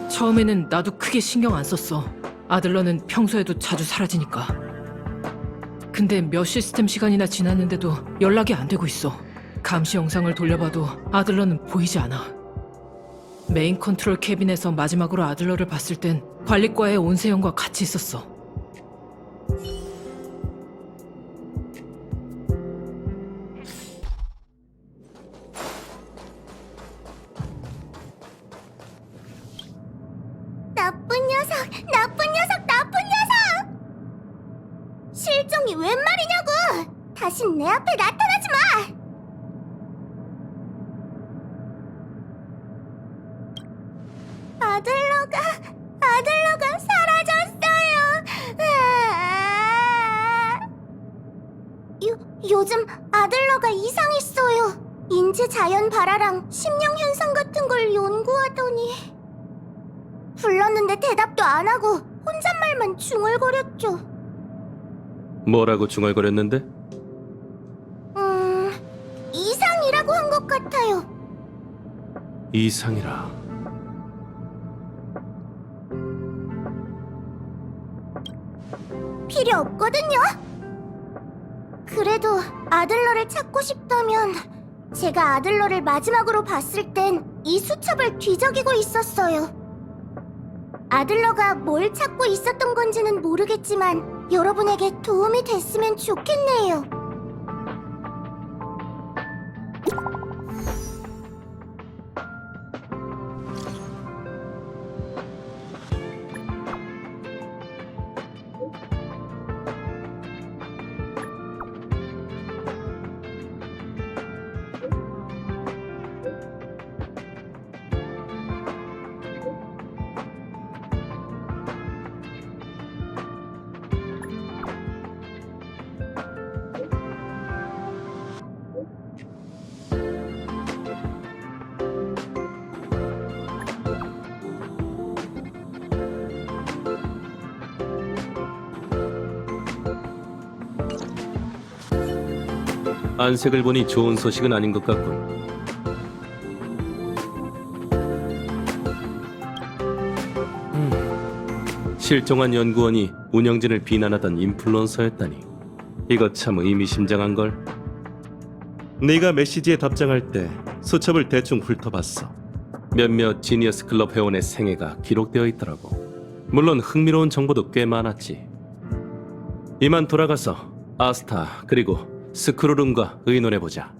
처음에는 나도 크게 신경 안 썼어. 아들러는 평소에도 자주 사라지니까. 근데 몇 시스템 시간이나 지났는데도 연락이 안 되고 있어. 감시 영상을 돌려봐도 아들러는 보이지 않아. 메인 컨트롤 캐빈에서 마지막으로 아들러를 봤을 땐 관리과의 온세영과 같이 있었어. 나쁜 녀석, 나쁜 녀석, 나쁜 녀석! 실종이 웬 말이냐고! 다신 내 앞에 나타나지 마! 요즘 아들러가 이상했어요. 인체 자연 발화랑 심령 현상 같은 걸 연구하더니 불렀는데 대답도 안 하고 혼잣말만 중얼거렸죠. 뭐라고 중얼거렸는데? 이상이라고 한 것 같아요. 이상이라. 필요 없거든요. 그래도 아들러를 찾고 싶다면 제가 아들러를 마지막으로 봤을 땐 이 수첩을 뒤적이고 있었어요. 아들러가 뭘 찾고 있었던 건지는 모르겠지만 여러분에게 도움이 됐으면 좋겠네요. 안색을 보니 좋은 소식은 아닌 것 같군. 실종한 연구원이 운영진을 비난하던 인플루언서였다니. 이거 참 의미심장한걸. 네가 메시지에 답장할 때 수첩을 대충 훑어봤어. 몇몇 지니어스 클럽 회원의 생애가 기록되어 있더라고. 물론 흥미로운 정보도 꽤 많았지. 이만 돌아가서 아스타 그리고 스크루름과 의논해보자.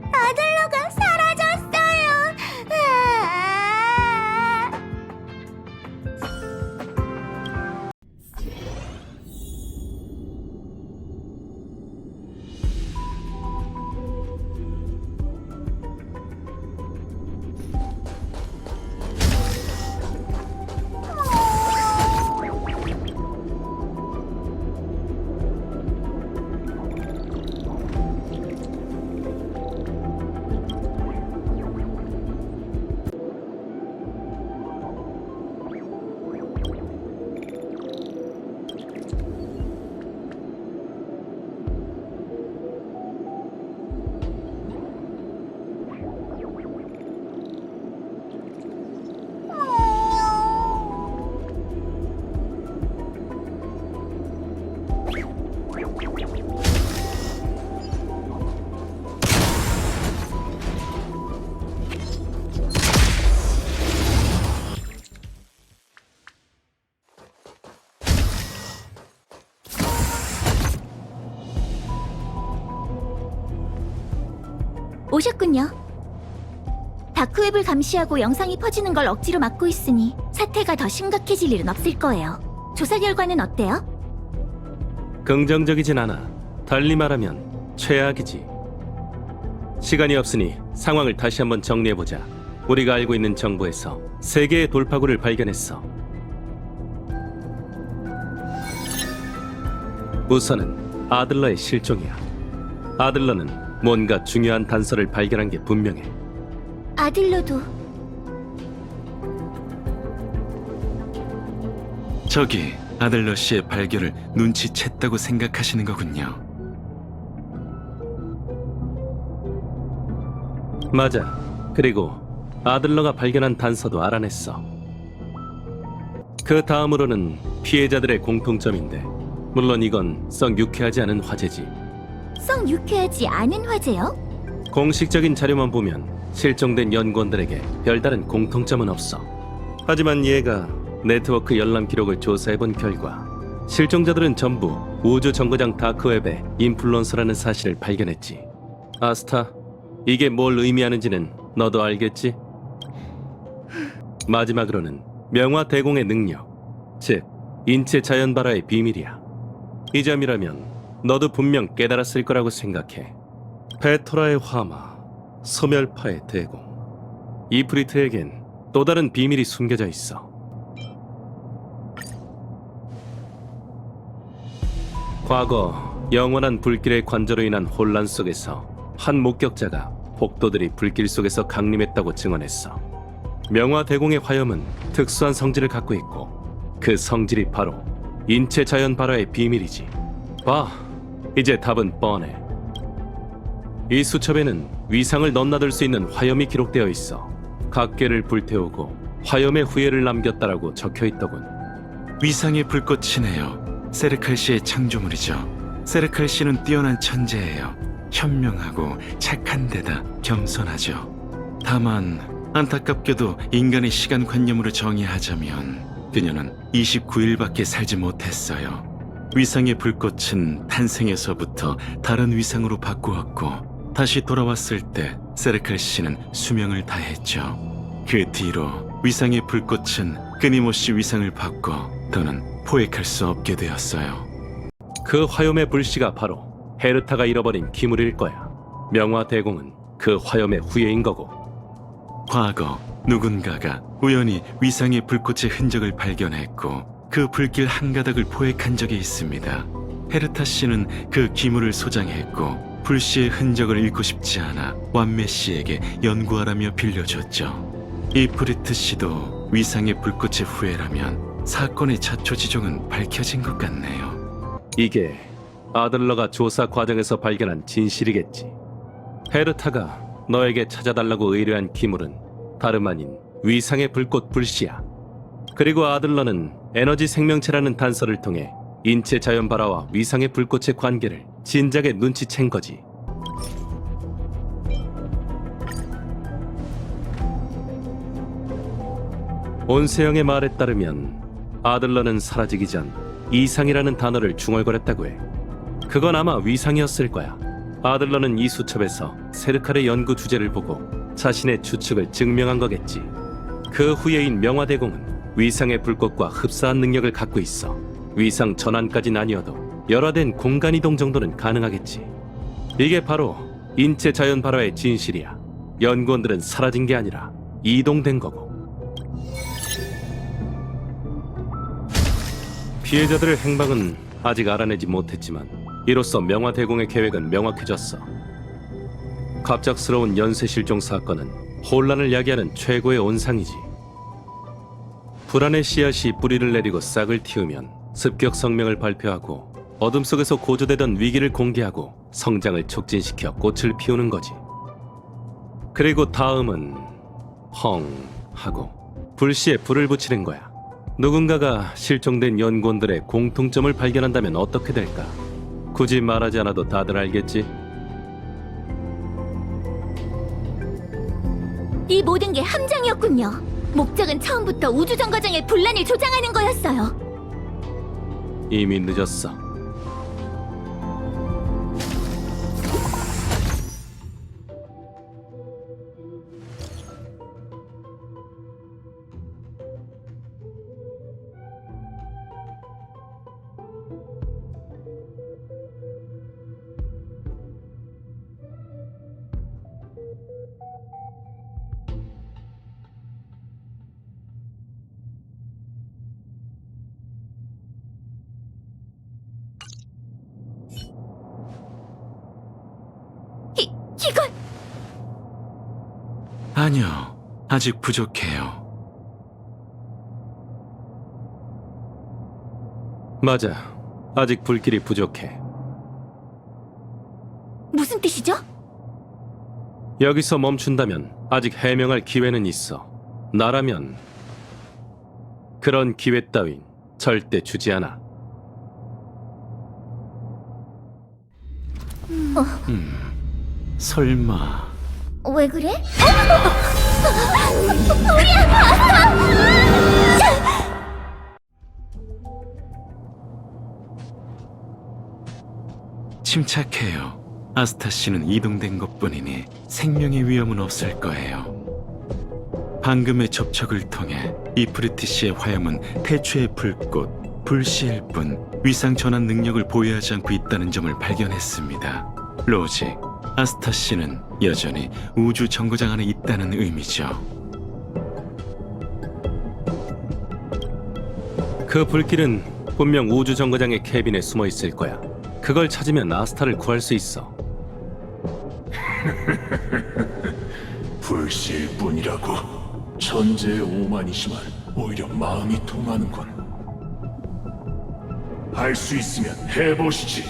아들러가 사라졌어요. 오셨군요. 다크웹을 감시하고 영상이 퍼지는 걸 억지로 막고 있으니 사태가 더 심각해질 일은 없을 거예요. 조사 결과는 어때요? 긍정적이진 않아. 달리 말하면 최악이지. 시간이 없으니 상황을 다시 한번 정리해보자. 우리가 알고 있는 정보에서 3개의 돌파구를 발견했어. 우선은 아들러의 실종이야. 아들러는 뭔가 중요한 단서를 발견한 게 분명해. 아들러도 저기 아들러 씨의 발견을 눈치챘다고 생각하시는 거군요. 맞아. 그리고 아들러가 발견한 단서도 알아냈어. 그 다음으로는 피해자들의 공통점인데, 물론 이건 썩 유쾌하지 않은 화제지. 썩 유쾌하지 않은 화제요? 공식적인 자료만 보면 실종된 연구원들에게 별다른 공통점은 없어. 하지만 얘가 네트워크 열람 기록을 조사해본 결과 실종자들은 전부 우주 정거장 다크웹의 인플루언서라는 사실을 발견했지. 아스타, 이게 뭘 의미하는지는 너도 알겠지? 마지막으로는 명화 대공의 능력, 즉 인체 자연 발화의 비밀이야. 이 점이라면 너도 분명 깨달았을 거라고 생각해. 페토라의 화마, 소멸파의 대공. 이프리트에겐 또 다른 비밀이 숨겨져 있어. 과거 영원한 불길의 관저로 인한 혼란 속에서 한 목격자가 폭도들이 불길 속에서 강림했다고 증언했어. 명화 대공의 화염은 특수한 성질을 갖고 있고 그 성질이 바로 인체 자연 발화의 비밀이지. 봐, 이제 답은 뻔해. 이 수첩에는 위상을 넘나들 수 있는 화염이 기록되어 있어. 각계를 불태우고 화염의 후예를 남겼다라고 적혀있더군. 위상의 불꽃이네요. 세르칼 씨의 창조물이죠. 세르칼 씨는 뛰어난 천재예요. 현명하고 착한 데다 겸손하죠. 다만 안타깝게도 인간의 시간관념으로 정의하자면 그녀는 29일밖에 살지 못했어요. 위상의 불꽃은 탄생에서부터 다른 위상으로 바꾸었고 다시 돌아왔을 때 세르칼 씨는 수명을 다했죠. 그 뒤로 위상의 불꽃은 끊임없이 위상을 바꿔 더는 포획할 수 없게 되었어요. 그 화염의 불씨가 바로 헤르타가 잃어버린 기물일 거야. 명화 대공은 그 화염의 후예인 거고. 과거 누군가가 우연히 위상의 불꽃의 흔적을 발견했고 그 불길 한 가닥을 포획한 적이 있습니다. 헤르타 씨는 그 기물을 소장했고 불씨의 흔적을 잃고 싶지 않아 완메 씨에게 연구하라며 빌려줬죠. 이프리트 씨도 위상의 불꽃의 후예라면 사건의 자초지종은 밝혀진 것 같네요. 이게 아들러가 조사 과정에서 발견한 진실이겠지. 헤르타가 너에게 찾아달라고 의뢰한 기물은 다름 아닌 위상의 불꽃 불씨야. 그리고 아들러는 에너지 생명체라는 단서를 통해 인체 자연 발화와 위상의 불꽃의 관계를 진작에 눈치챈 거지. 온세영의 말에 따르면 아들러는 사라지기 전 이상이라는 단어를 중얼거렸다고 해. 그건 아마 위상이었을 거야. 아들러는 이 수첩에서 세르칼의 연구 주제를 보고 자신의 추측을 증명한 거겠지. 그 후예인 명화대공은 위상의 불꽃과 흡사한 능력을 갖고 있어. 위상 전환까진 아니어도 열화된 공간 이동 정도는 가능하겠지. 이게 바로 인체 자연 발화의 진실이야. 연구원들은 사라진 게 아니라 이동된 거고. 피해자들의 행방은 아직 알아내지 못했지만 이로써 명화대공의 계획은 명확해졌어. 갑작스러운 연쇄 실종 사건은 혼란을 야기하는 최고의 온상이지. 불안의 씨앗이 뿌리를 내리고 싹을 틔우면 습격 성명을 발표하고 어둠 속에서 고조되던 위기를 공개하고 성장을 촉진시켜 꽃을 피우는 거지. 그리고 다음은 펑 하고 불씨에 불을 붙이는 거야. 누군가가 실종된 연구원들의 공통점을 발견한다면 어떻게 될까? 굳이 말하지 않아도 다들 알겠지? 이 모든 게 함정이었군요. 목적은 처음부터 우주정거장의 분란을 조장하는 거였어요. 이미 늦었어. 이건 아니요, 아직 부족해요. 맞아. 아직 불길이 부족해. 무슨 뜻이죠? 여기서 멈춘다면 아직 해명할 기회는 있어. 나라면 그런 기회 따윈 절대 주지 않아. 설마 왜 그래? 침착해요. 아스타 씨는 이동된 것뿐이니 생명의 위험은 없을 거예요. 방금의 접촉을 통해 이프리트 씨의 화염은 태초의 불꽃, 불씨일 뿐 위상 전환 능력을 보유하지 않고 있다는 점을 발견했습니다. 로직, 아스타 씨는 여전히 우주 정거장 안에 있다는 의미죠. 그 불길은 분명 우주 정거장의 캐빈에 숨어 있을 거야. 그걸 찾으면 아스타를 구할 수 있어. 불씨일 뿐이라고. 천재의 오만이지만 오히려 마음이 통하는군. 할 수 있으면 해보시지.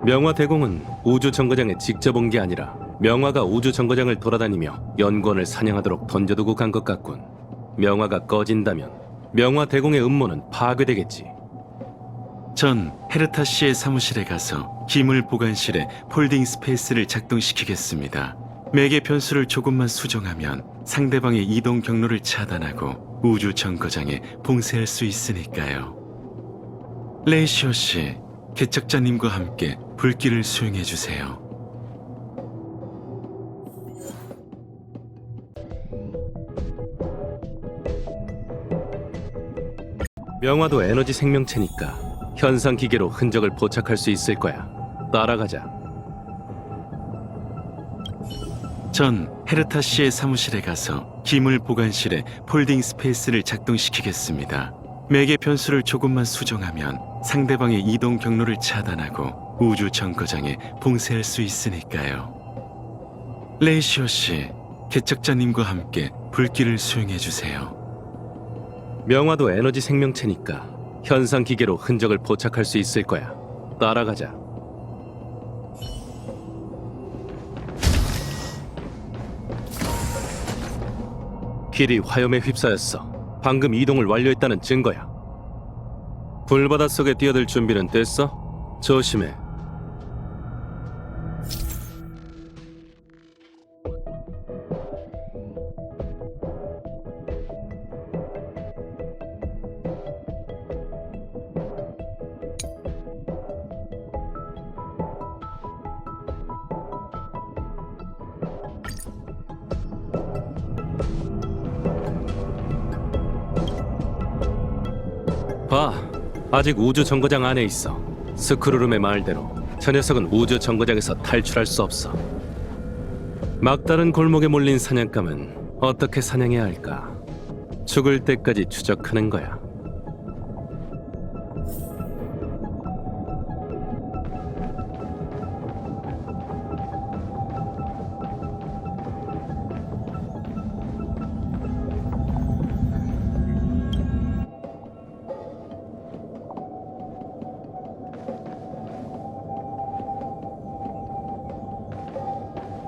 명화 대공은 우주 정거장에 직접 온 게 아니라 명화가 우주 정거장을 돌아다니며 연구원을 사냥하도록 던져두고 간 것 같군. 명화가 꺼진다면 명화 대공의 음모는 파괴되겠지. 전 헤르타 씨의 사무실에 가서 기물 보관실에 폴딩 스페이스를 작동시키겠습니다. 매개 변수를 조금만 수정하면 상대방의 이동 경로를 차단하고 우주 정거장에 봉쇄할 수 있으니까요. 레이시오 씨, 개척자님과 함께 불길을 수용해 주세요. 명화도 에너지 생명체니까 현상 기계로 흔적을 포착할 수 있을 거야. 따라가자. 전 헤르타 씨의 사무실에 가서 기물 보관실에 폴딩 스페이스를 작동시키겠습니다. 매개 변수를 조금만 수정하면 상대방의 이동 경로를 차단하고 우주 정거장에 봉쇄할 수 있으니까요. 레이시오 씨, 개척자님과 함께 불길을 수용해 주세요. 명화도 에너지 생명체니까 현상 기계로 흔적을 포착할 수 있을 거야. 따라가자. 길이 화염에 휩싸였어. 방금 이동을 완료했다는 증거야. 불바다 속에 뛰어들 준비는 됐어? 조심해. 봐, 아직 우주 정거장 안에 있어. 스크루룸의 말대로 저 녀석은 우주 정거장에서 탈출할 수 없어. 막다른 골목에 몰린 사냥감은 어떻게 사냥해야 할까? 죽을 때까지 추적하는 거야.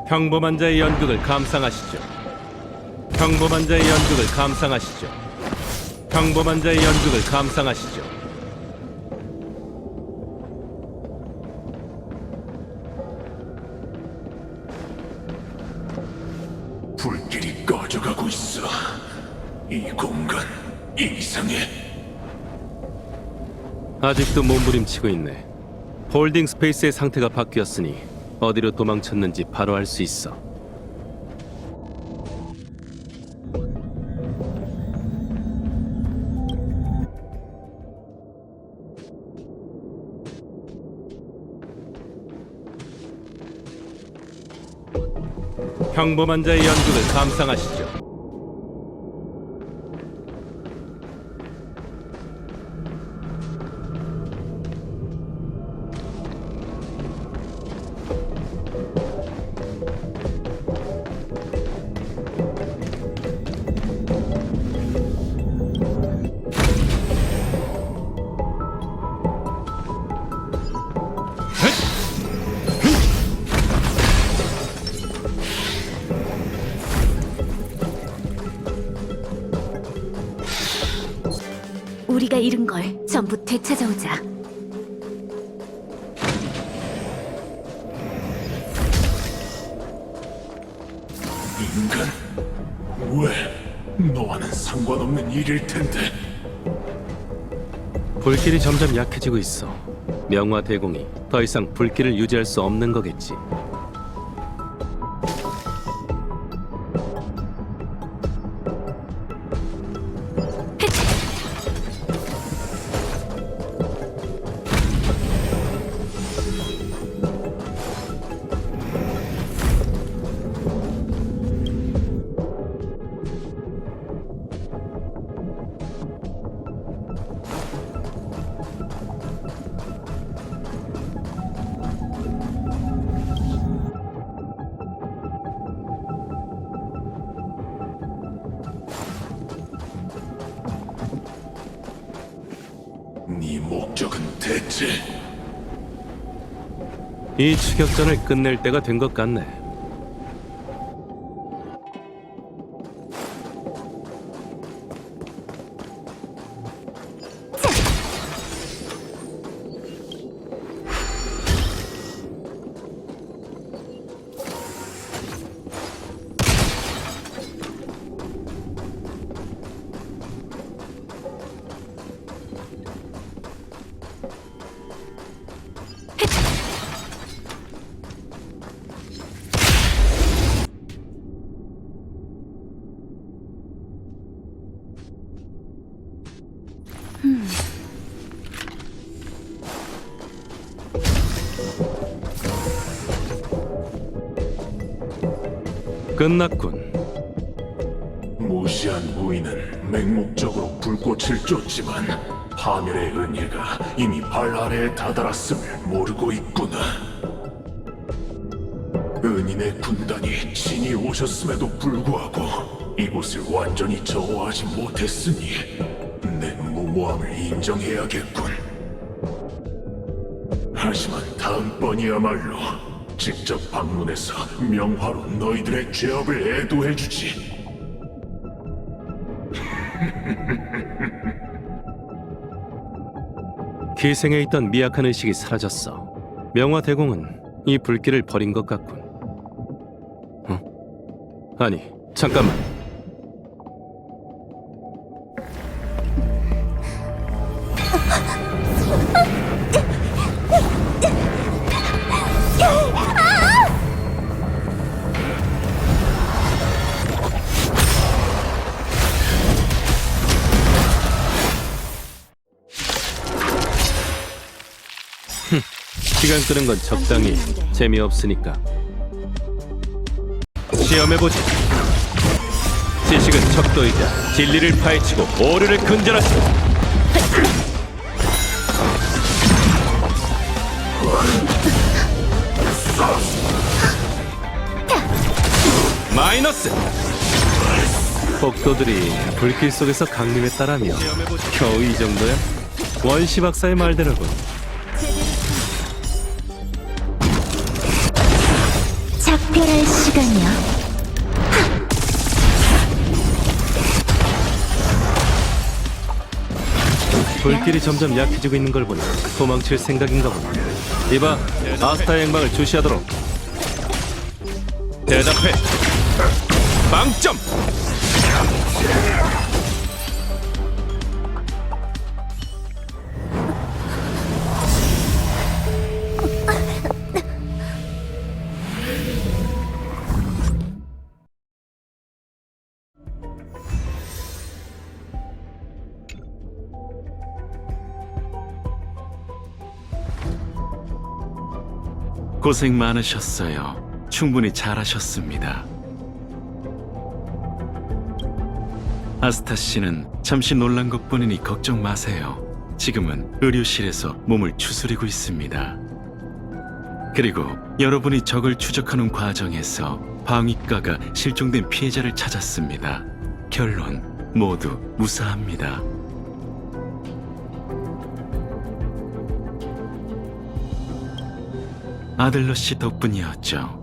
평범한 자의 연극을 감상하시죠. 평범한 자의 연극을 감상하시죠. 평범한 자의 연극을 감상하시죠. 불길이 꺼져가고 있어. 이 공간 이상해. 아직도 몸부림치고 있네. 홀딩 스페이스의 상태가 바뀌었으니 어디로 도망쳤는지 바로 알 수 있어. 평범한 자의 연극을 감상하시죠. 잃은 걸 전부 되찾아오자. 인간, 왜? 너와는 상관없는 일일 텐데. 불길이 점점 약해지고 있어. 명화 대공이 더 이상 불길을 유지할 수 없는 거겠지. 네 목적은 대체? 이 추격전을 끝낼 때가 된 것 같네. 끝났군. 무시한 무인은 맹목적으로 불꽃을 쫓지만 파멸의 은혜가 이미 발 아래에 다다랐음을 모르고 있구나. 은인의 군단이 친히 오셨음에도 불구하고 이곳을 완전히 저호하지 못했으니 내 무모함을 인정해야겠군. 하지만 다음번이야말로 직접 방문해서 명화로 너희들의 죄업을 애도해주지. 기생에 있던 미약한 의식이 사라졌어. 명화 대공은 이 불길을 버린 것 같군. 아니, 잠깐만. 시간 끄는 건 적당히 재미없으니까. 시험해보지. 지식은 척도이자 진리를 파헤치고 오류를 근절하시. 마이너스. 복도들이 불길 속에서 강림했다라며 겨우 이 정도야? 원시 박사의 말대로군. 작별할 시간이야. 불길이 점점 약해지고 있는 걸 보니 도망칠 생각인가 보네. 이봐, 아스타의 행방을 주시하도록. 대답해. 빵점. 고생 많으셨어요. 충분히 잘하셨습니다. 아스타 씨는 잠시 놀란 것뿐이니 걱정 마세요. 지금은 의료실에서 몸을 추스리고 있습니다. 그리고 여러분이 적을 추적하는 과정에서 방위과가 실종된 피해자를 찾았습니다. 결론, 모두 무사합니다. 아들러 씨 덕분이었죠.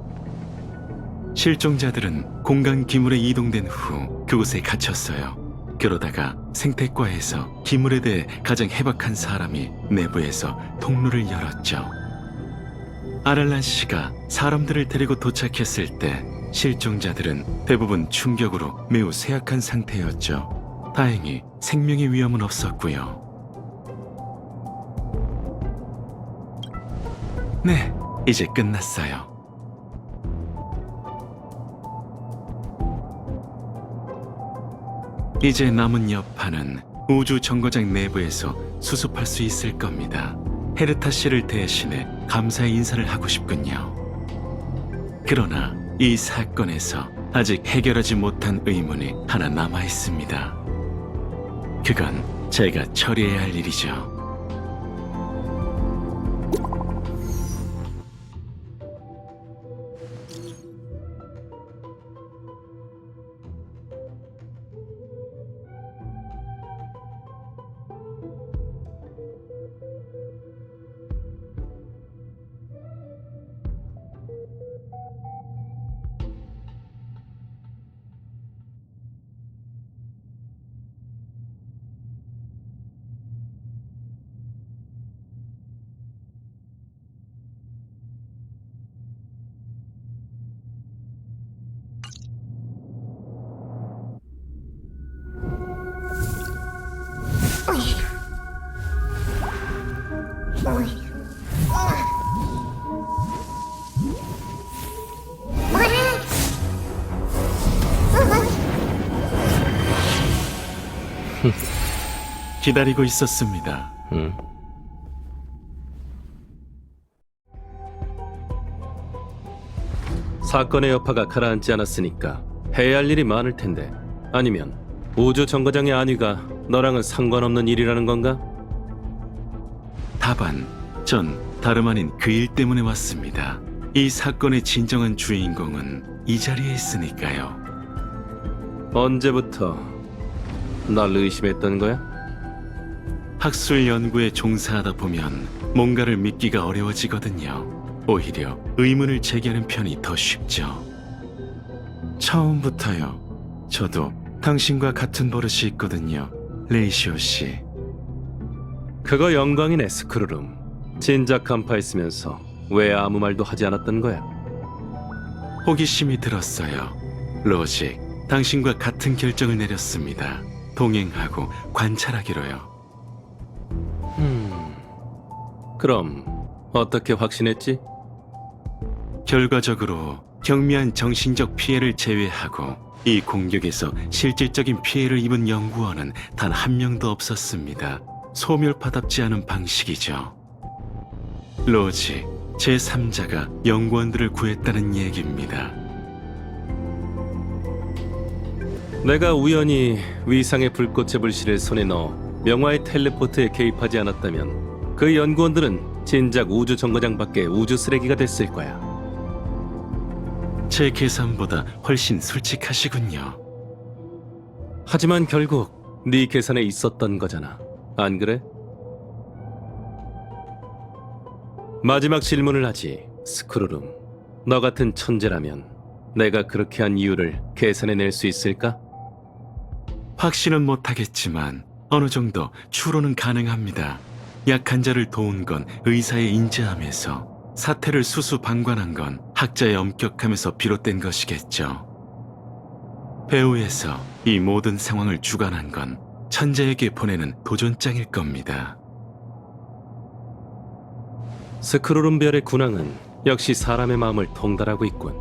실종자들은 공간 기물에 이동된 후 그곳에 갇혔어요. 그러다가 생태과에서 기물에 대해 가장 해박한 사람이 내부에서 통로를 열었죠. 아랄란 씨가 사람들을 데리고 도착했을 때 실종자들은 대부분 충격으로 매우 쇠약한 상태였죠. 다행히 생명의 위험은 없었고요. 네, 이제 끝났어요. 이제 남은 여파는 우주 정거장 내부에서 수습할 수 있을 겁니다. 헤르타 씨를 대신해 감사의 인사를 하고 싶군요. 그러나 이 사건에서 아직 해결하지 못한 의문이 하나 남아 있습니다. 그건 제가 처리해야 할 일이죠. 기다리고 있었습니다. 사건의 여파가 가라앉지 않았으니까 해야 할 일이 많을 텐데. 아니면 우주 정거장의 안위가 너랑은 상관없는 일이라는 건가? 다반, 전 다름 아닌 그 일 때문에 왔습니다. 이 사건의 진정한 주인공은 이 자리에 있으니까요. 언제부터 날 의심했던 거야? 학술 연구에 종사하다 보면 뭔가를 믿기가 어려워지거든요. 오히려 의문을 제기하는 편이 더 쉽죠. 처음부터요. 저도 당신과 같은 버릇이 있거든요, 레이시오 씨. 그거 영광이네, 스크루름. 진작 간파했으면서 왜 아무 말도 하지 않았던 거야? 호기심이 들었어요. 로직, 당신과 같은 결정을 내렸습니다. 동행하고 관찰하기로요. 그럼 어떻게 확신했지? 결과적으로 경미한 정신적 피해를 제외하고 이 공격에서 실질적인 피해를 입은 연구원은 단 한 명도 없었습니다. 소멸파답지 않은 방식이죠. 로지, 제3자가 연구원들을 구했다는 얘기입니다. 내가 우연히 위상의 불꽃의 불씨를 손에 넣어 명화의 텔레포트에 개입하지 않았다면 그 연구원들은 진작 우주 정거장 밖에 우주 쓰레기가 됐을 거야. 제 계산보다 훨씬 솔직하시군요. 하지만 결국 네 계산에 있었던 거잖아. 안 그래? 마지막 질문을 하지, 스크루름. 너 같은 천재라면 내가 그렇게 한 이유를 계산해낼 수 있을까? 확신은 못하겠지만 어느 정도 추론은 가능합니다. 약한 자를 도운 건 의사의 인자함에서, 사태를 수수방관한 건 학자의 엄격함에서 비롯된 것이겠죠. 배후에서 이 모든 상황을 주관한 건 천재에게 보내는 도전장일 겁니다. 스크루름 별의 군왕은 역시 사람의 마음을 통달하고 있군.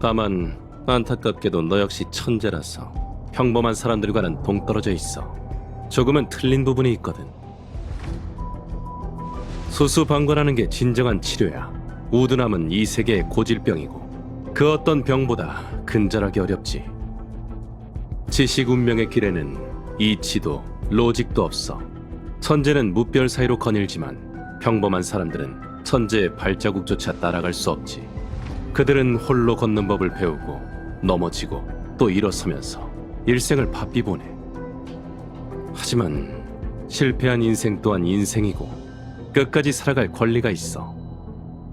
다만 안타깝게도 너 역시 천재라서 평범한 사람들과는 동떨어져 있어. 조금은 틀린 부분이 있거든. 수수방관하는 게 진정한 치료야. 우둔함은 이 세계의 고질병이고 그 어떤 병보다 근절하기 어렵지. 지식 운명의 길에는 이치도 로직도 없어. 천재는 무별 사이로 거닐지만 평범한 사람들은 천재의 발자국조차 따라갈 수 없지. 그들은 홀로 걷는 법을 배우고 넘어지고 또 일어서면서 일생을 바삐 보내. 하지만 실패한 인생 또한 인생이고 끝까지 살아갈 권리가 있어.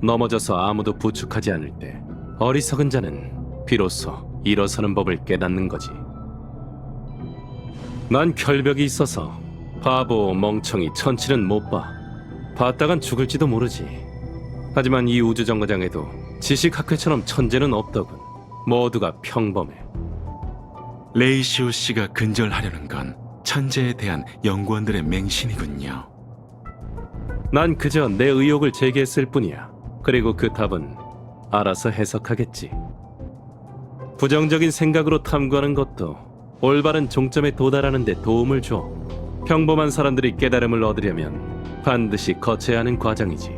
넘어져서 아무도 부축하지 않을 때 어리석은 자는 비로소 일어서는 법을 깨닫는 거지. 난 결벽이 있어서 바보, 멍청이, 천치는 못 봐. 봤다간 죽을지도 모르지. 하지만 이 우주정거장에도 지식학회처럼 천재는 없더군. 모두가 평범해. 레이시오 씨가 근절하려는 건 천재에 대한 연구원들의 맹신이군요. 난 그저 내 의혹을 제기했을 뿐이야. 그리고 그 답은 알아서 해석하겠지. 부정적인 생각으로 탐구하는 것도 올바른 종점에 도달하는 데 도움을 줘. 평범한 사람들이 깨달음을 얻으려면 반드시 거쳐야 하는 과정이지.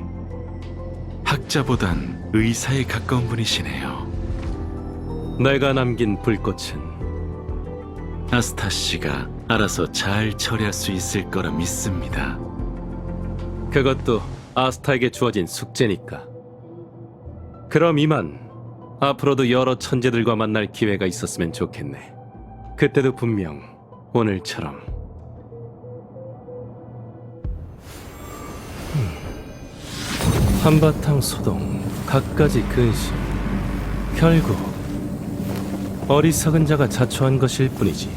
학자보단 의사에 가까운 분이시네요. 내가 남긴 불꽃은 아스타 씨가 알아서 잘 처리할 수 있을 거라 믿습니다. 그것도 아스타에게 주어진 숙제니까. 그럼 이만. 앞으로도 여러 천재들과 만날 기회가 있었으면 좋겠네. 그때도 분명 오늘처럼. 한바탕 소동, 갖가지 근심. 결국 어리석은 자가 자초한 것일 뿐이지.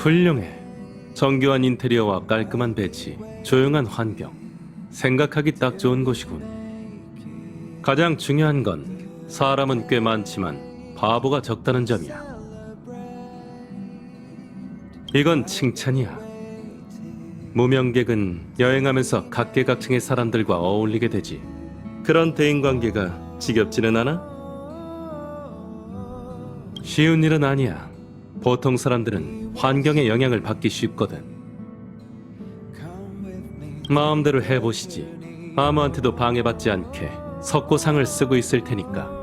훌륭해. 정교한 인테리어와 깔끔한 배치, 조용한 환경. 생각하기 딱 좋은 곳이군. 가장 중요한 건 사람은 꽤 많지만 바보가 적다는 점이야. 이건 칭찬이야. 무명객은 여행하면서 각계각층의 사람들과 어울리게 되지. 그런 대인관계가 지겹지는 않아? 쉬운 일은 아니야. 보통 사람들은 환경의 영향을 받기 쉽거든. 마음대로 해보시지. 아무한테도 방해받지 않게 석고상을 쓰고 있을 테니까.